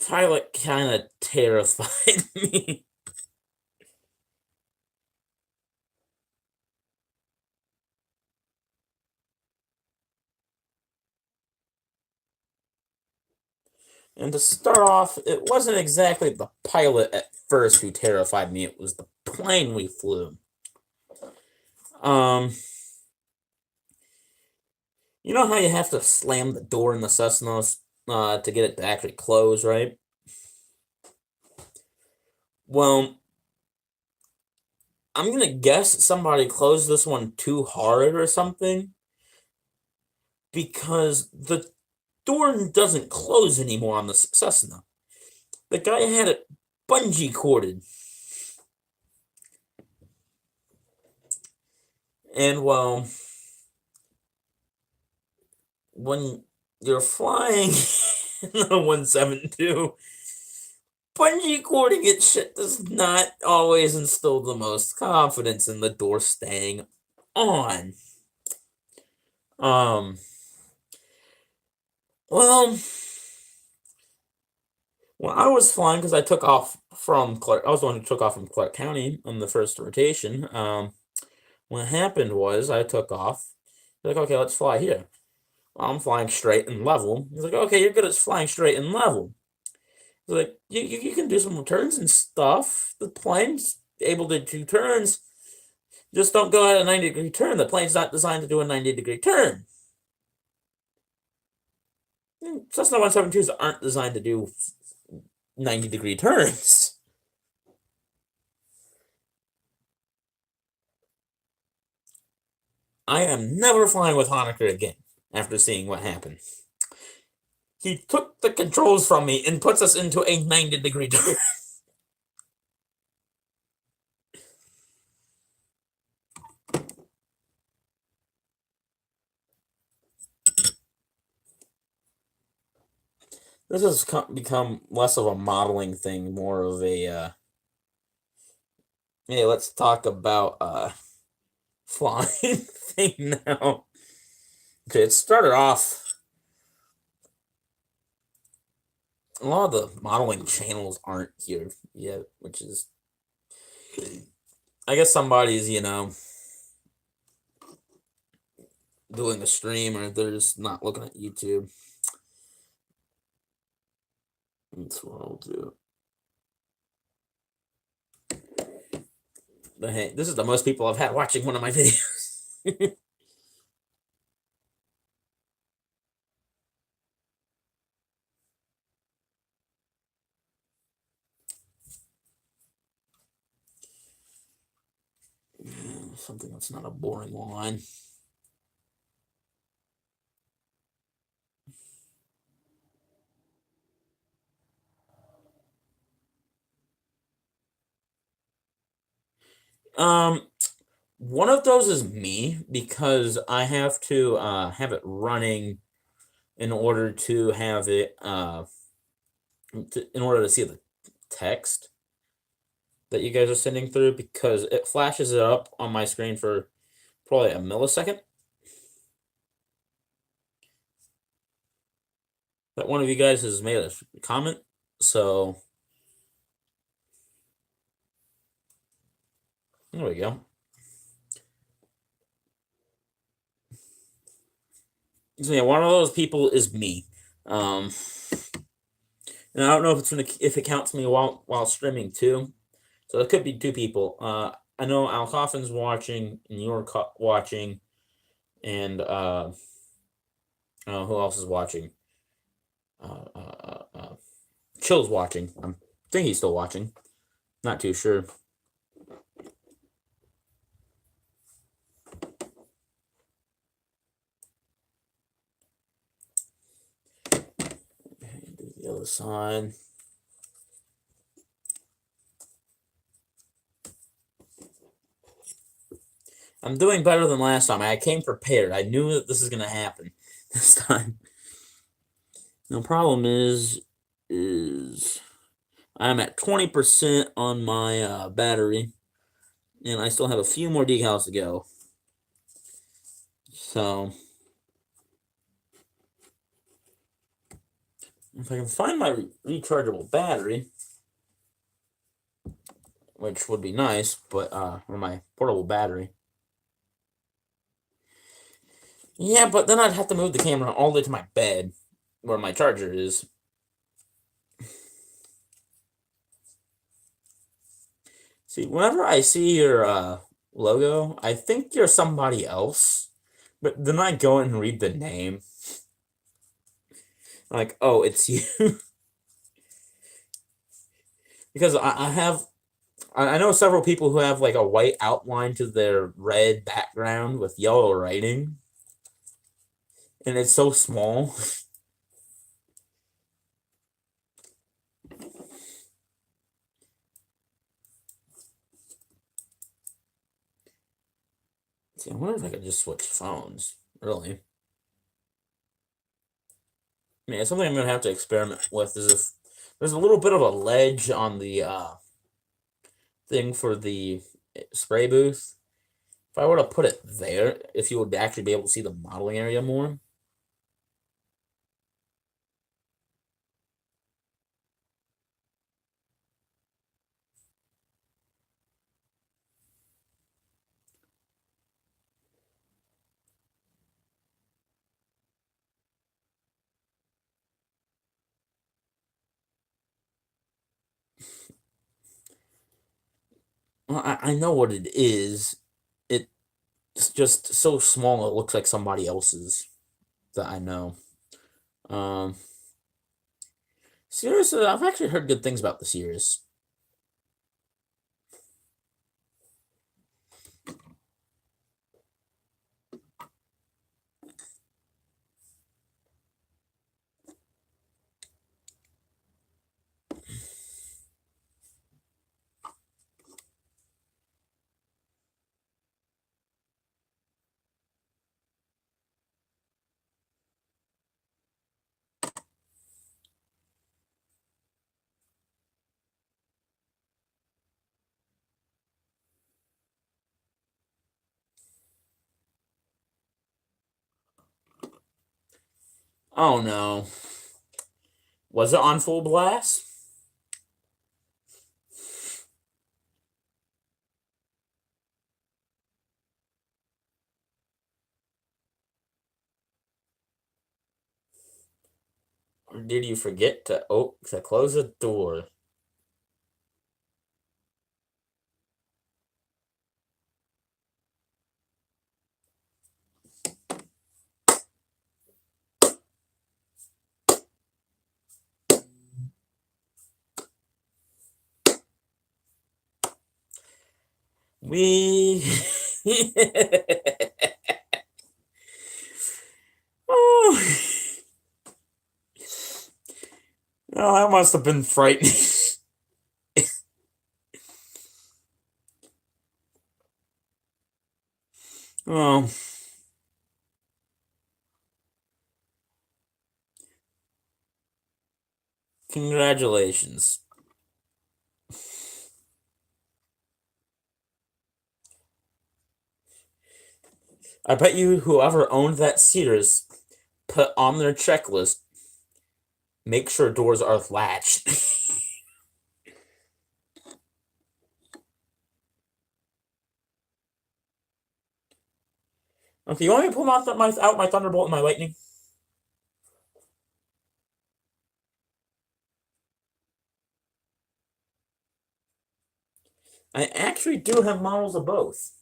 pilot kind of terrified me. And to start off, it wasn't exactly the pilot at first who terrified me, it was the plane we flew. You know how you have to slam the door in the Cessnas to get it to actually close, right? Well, I'm gonna guess somebody closed this one too hard or something because the door doesn't close anymore on the Cessna. The guy had it bungee corded. And well, when you're flying the 172, bungee cording it shit does not always instill the most confidence in the door staying on. Um, well, when I was flying, because I took off from Clark, I was the one who took off from Clark County on the first rotation. What happened was I took off. He's like, okay, let's fly here. I'm flying straight and level. He's like, okay, you're good at flying straight and level. He's like, you can do some turns and stuff. The plane's able to do turns. Just don't go at a 90-degree turn. The plane's not designed to do a 90-degree turn. Cessna 172s aren't designed to do 90-degree turns. I am never flying with Honecker again after seeing what happened. He took the controls from me and puts us into a 90-degree turn. This has become less of a modeling thing, more of a, hey, let's talk about, flying thing now. Okay, it started off, a lot of the modeling channels aren't here yet, which is, I guess somebody's, doing a stream or they're just not looking at YouTube. That's what I'll do. But hey, this is the most people I've had watching one of my videos. Something that's not a boring line. One of those is me because I have to have it running in order to have it in order to see the text that you guys are sending through, because it flashes it up on my screen for probably a millisecond. That one of you guys has made a comment, so there we go. So yeah, one of those people is me. And I don't know if if it counts me while streaming too. So it could be two people. I know Al Coffin's watching and you're watching, and who else is watching? Uh, uh, uh, uh, Chill's watching. I think he's still watching. Not too sure. Do the other side. I'm doing better than last time. I came prepared. I knew that this is gonna happen this time. The problem is I'm at 20% on my battery, and I still have a few more decals to go. So if I can find my rechargeable battery, which would be nice, but or my portable battery. Yeah, but then I'd have to move the camera all the way to my bed, where my charger is. See, whenever I see your logo, I think you're somebody else, but then I go and read the name. Like, oh, it's you. Because I know several people who have like a white outline to their red background with yellow writing, and it's so small. See, I wonder if I could just switch phones, really. I mean, it's something I'm gonna have to experiment with. Is if there's a little bit of a ledge on the thing for the spray booth. If I were to put it there, if you would actually be able to see the modeling area more. Well, I know what it is. It's just so small it looks like somebody else's that I know. Um, Seriously, I've actually heard good things about the series. Oh no. Was it on full blast? Or did you forget to close the door? We Oh, oh, that must have been frightening. Oh, congratulations. I bet you whoever owned that Cedars put on their checklist, make sure doors are latched. Okay, you want me to pull out my Thunderbolt and my Lightning? I actually do have models of both.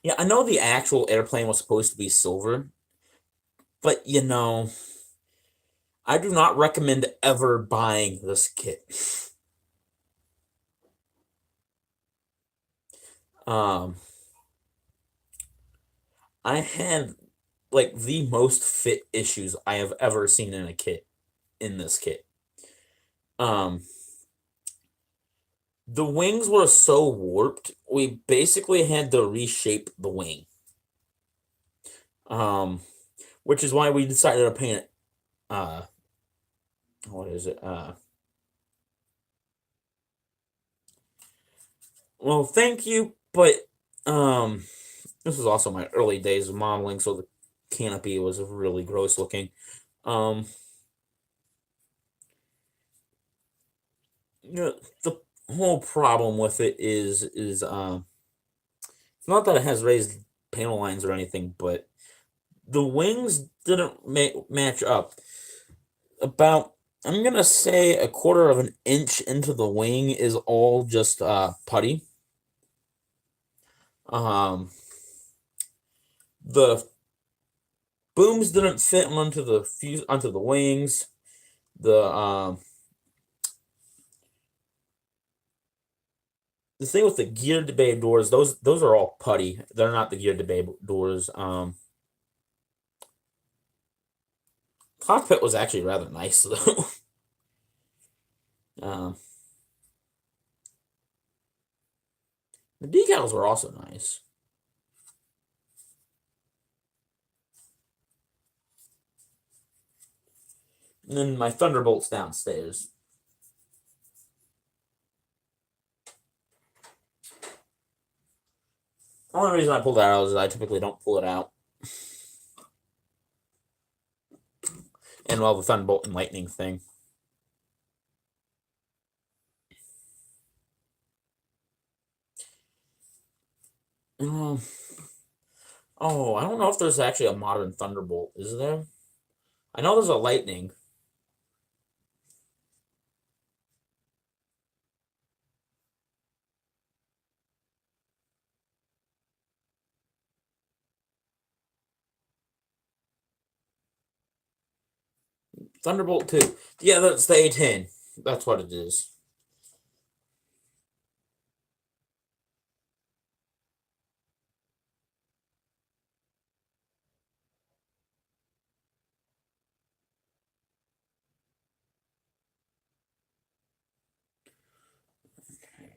Yeah, I know the actual airplane was supposed to be silver, but I do not recommend ever buying this kit. Um, I had like the most fit issues I have ever seen in a kit in this kit. Um, the wings were so warped, we basically had to reshape the wing. Um, which is why we decided to paint it. What is it? Well, thank you, but um, this was also my early days of modeling, so the canopy was really gross looking. Um, the whole problem with it is it's not that it has raised panel lines or anything, but the wings didn't match up. About I'm gonna say a quarter of an inch into the wing is all just putty. Um, the booms didn't fit onto the wings. The thing with the geared bay doors, those are all putty. They're not the geared bay doors. Cockpit was actually rather nice though. um, the decals were also nice. And then my Thunderbolts downstairs. The only reason I pulled that out is I typically don't pull it out. And well, the Thunderbolt and Lightning thing. Um, oh, I don't know if there's actually a modern Thunderbolt. Is there? I know there's a Lightning. Thunderbolt 2. Yeah, that's the A10. That's what it is.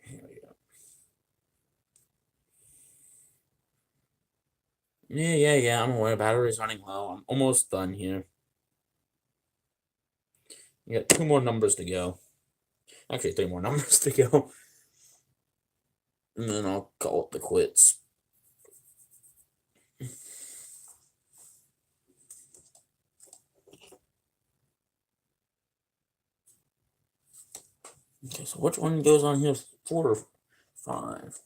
Here we go. Yeah. I'm aware. Battery's running low. I'm almost done here. You got 2 more numbers to go. Actually, 3 more numbers to go. And then I'll call it the quits. Okay, so which one goes on here? 4 or 5?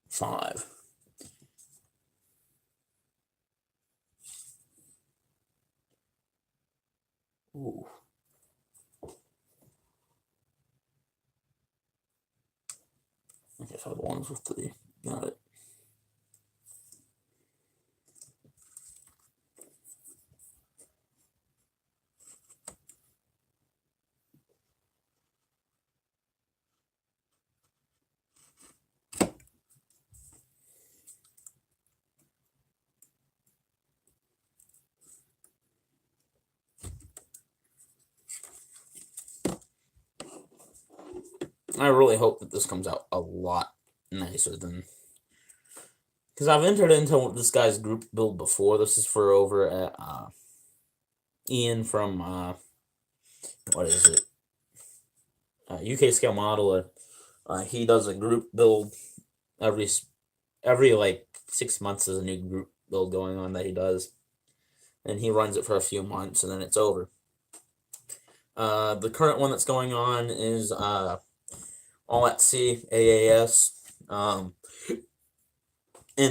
5. Ooh. Okay, so the ones with 3. Got it. I really hope that this comes out a lot nicer than... Because I've entered into this guy's group build before. This is for over at Ian from, what is it? UK Scale Modeler. He does a group build every like 6 months. There's a new group build going on that he does. And he runs it for a few months and then it's over. The current one that's going on is All at Sea, AAS. And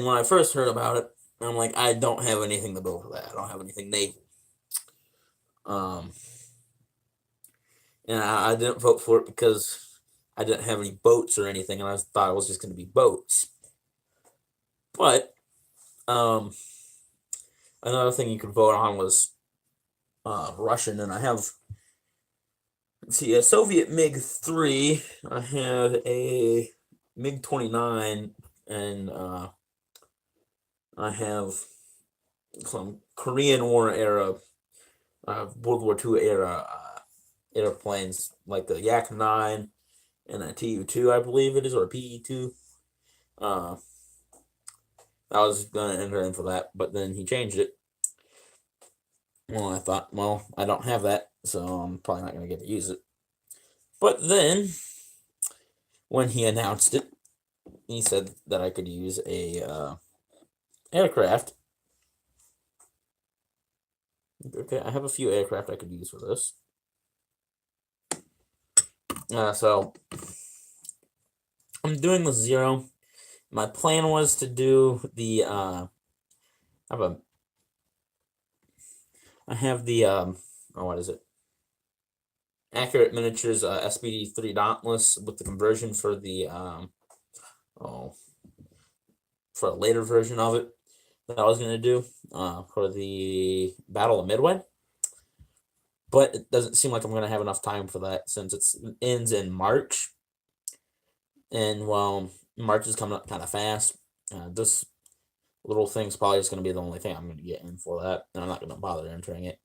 when I first heard about it, I'm like, I don't have anything to build for that. I don't have anything naval. And I didn't vote for it because I didn't have any boats or anything, and I thought it was just going to be boats. But another thing you could vote on was Russian, and I have, let's see, a Soviet MiG-3. I have a MiG-29, and I have some Korean War era, World War II era airplanes like the Yak-9 and a Tu-2, I believe it is, or a Pe-2. I was gonna enter in for that, but then he changed it. Well, I thought, well, I don't have that, so I'm probably not gonna get to use it. But then, when he announced it, he said that I could use a aircraft. Okay, I have a few aircraft I could use for this. So I'm doing the 0. My plan was to do the I have the what is it? Accurate Miniatures SPD3 Dauntless with the conversion for the for a later version of it that I was gonna do for the Battle of Midway. But it doesn't seem like I'm gonna have enough time for that since it ends in March. And well, March is coming up kind of fast. This little thing's probably just gonna be the only thing I'm gonna get in for that, and I'm not gonna bother entering it.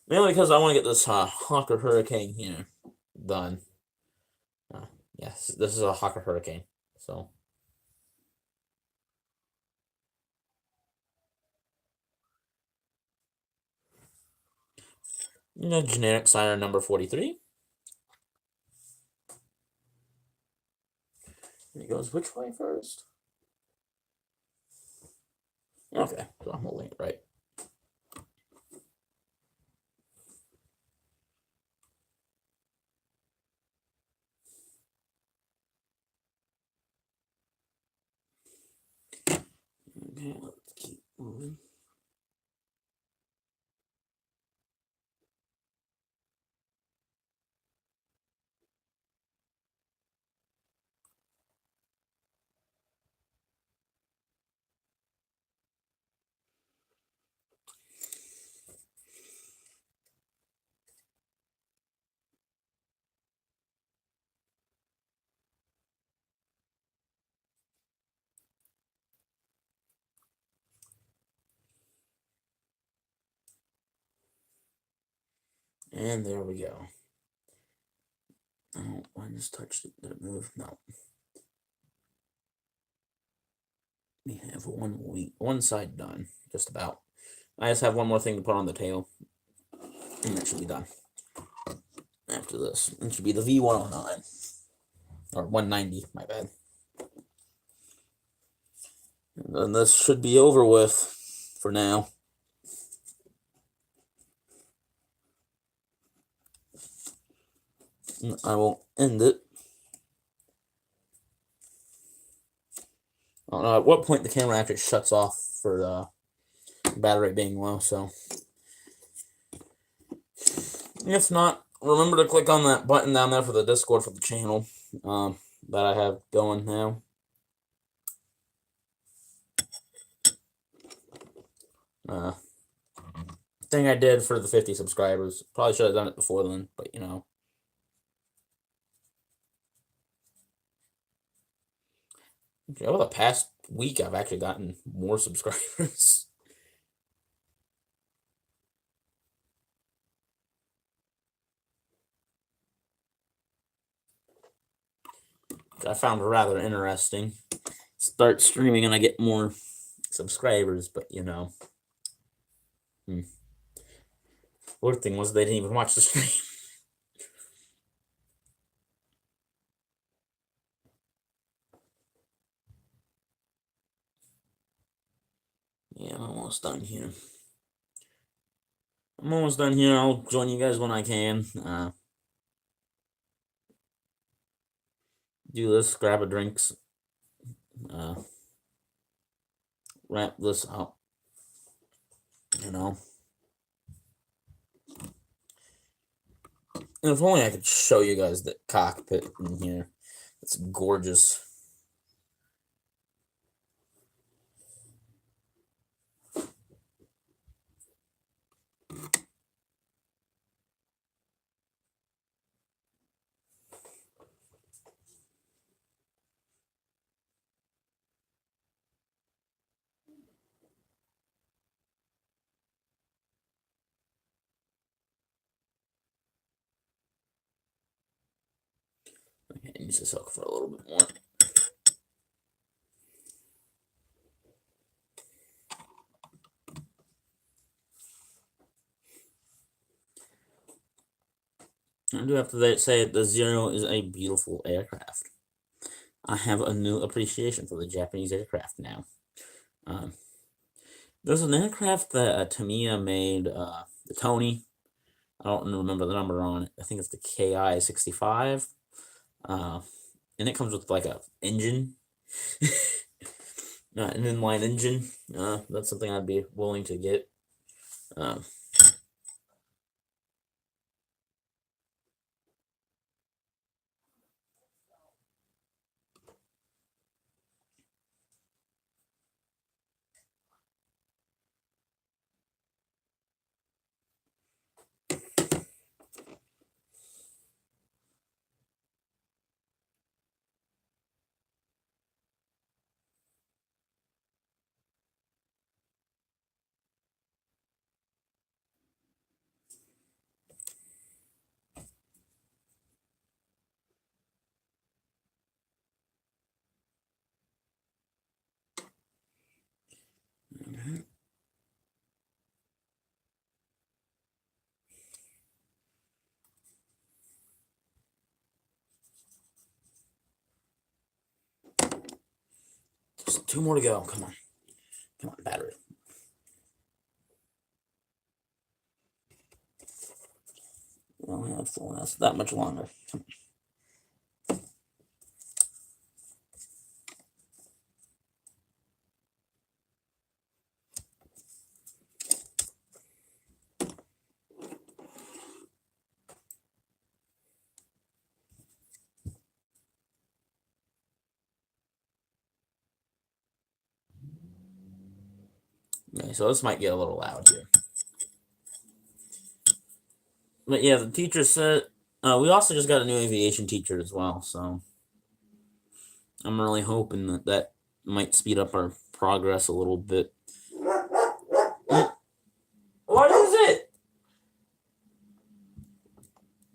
Mainly because I want to get this Hawker Hurricane here done. Yes, this is a Hawker Hurricane. So, generic signer number 43. And it goes which way first? Okay, so I'm holding it right. Okay, let's keep moving. And there we go. Oh, I just touched it. Did it move? No. We have one side done, just about. I just have one more thing to put on the tail, and that should be done. After this, it should be the V109 or 190. My bad. And then this should be over with for now. And I will end it. I don't know at what point the camera actually shuts off for the battery being low, so if not, remember to click on that button down there for the Discord for the channel that I have going now. Thing I did for the 50 subscribers. Probably should have done it before then, but you know. Over the past week, I've actually gotten more subscribers. I found it rather interesting. Start streaming and I get more subscribers, but you know. Weird thing was they didn't even watch the stream. Yeah, I'm almost done here. I'll join you guys when I can. Do this, grab a drinks, wrap this up. You know. And if only I could show you guys the cockpit in here. It's gorgeous. Okay, it needs to soak for a little bit more. I do have to say the Zero is a beautiful aircraft. I have a new appreciation for the Japanese aircraft now. There's an aircraft that Tamyia made, the Tony. I don't remember the number on it. I think it's the KI-65. And it comes with like a engine, an inline engine. That's something I'd be willing to get. Just 2 more to go. Come on, battery. We only have to last that much longer. Come on. Okay, so this might get a little loud here. But yeah, the teacher said, we also just got a new aviation teacher as well, so I'm really hoping that might speed up our progress a little bit. What is it?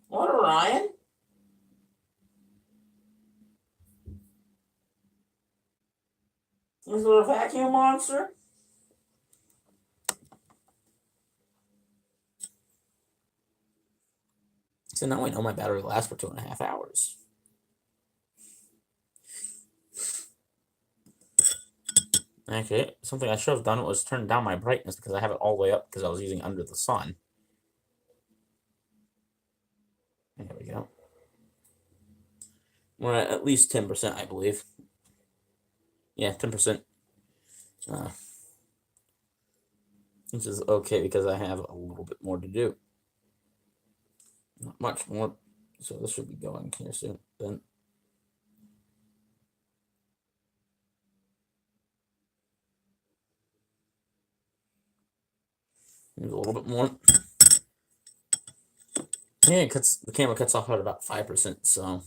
What, Ryan? Is there a vacuum monster? So now I know my battery lasts for 2.5 hours. Actually, something I should have done was turn down my brightness because I have it all the way up because I was using under the sun. There we go. We're at least 10%, I believe. Yeah, 10%. Which is okay because I have a little bit more to do. Not much more. So this should be going here soon. Then there's a little bit more. Yeah, the camera cuts off at about 5%, so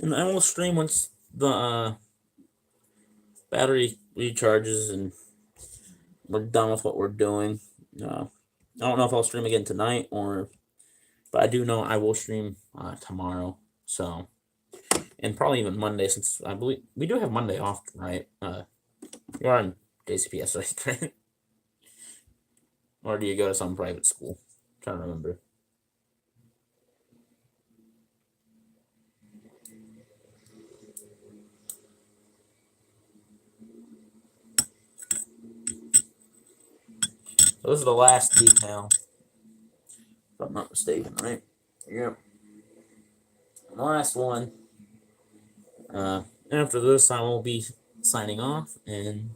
and I will stream once the battery recharges and we're done with what we're doing. I don't know if I'll stream again tonight but I do know I will stream tomorrow. So, and probably even Monday since I believe we do have Monday off, right? You're on JCPS, right? Or do you go to some private school? I'm trying to remember. So this is the last detail, if I'm not mistaken, right? Yep. The last one. After this, I will be signing off, and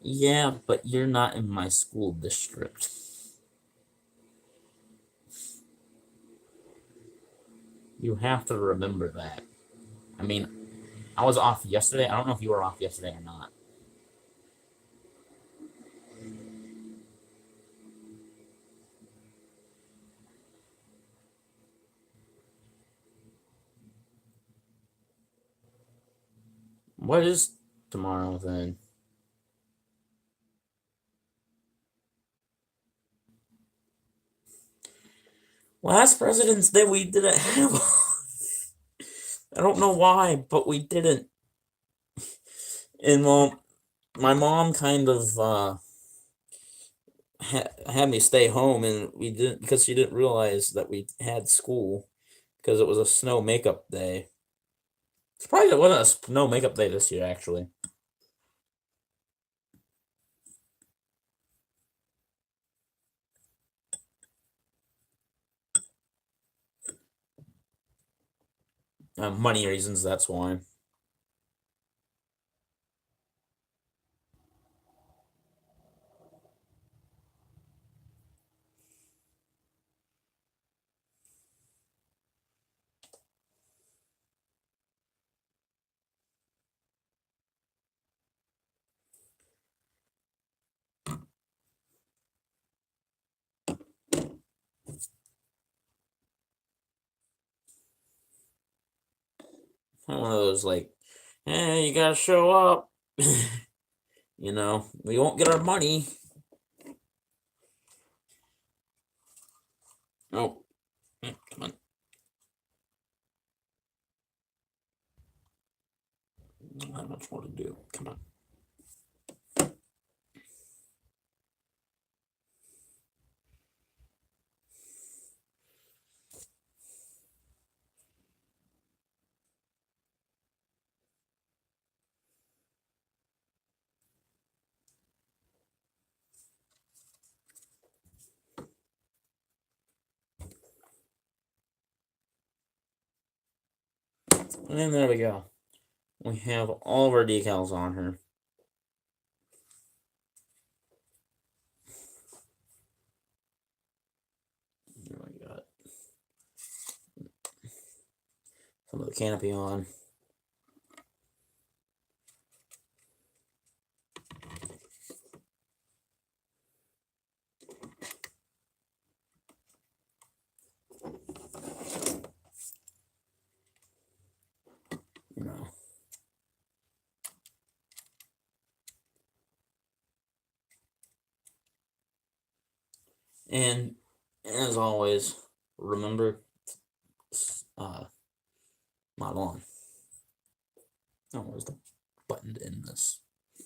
yeah, but you're not in my school district. You have to remember that. I mean, I was off yesterday. I don't know if you were off yesterday or not. What is tomorrow then? Last President's Day we didn't have. I don't know why, but we didn't. And well, my mom kind of had me stay home, and we didn't because she didn't realize that we had school because it was a snow makeup day. Surprised it wasn't a snow makeup day this year, actually. Money reasons, that's why. One of those like, hey, you gotta show up. We won't get our money. Oh, come on. Not much more to do. Come on. And there we go. We have all of our decals on her. Here we got some of the canopy on. You know. And as always, remember, model on. Oh, where's the button to end this?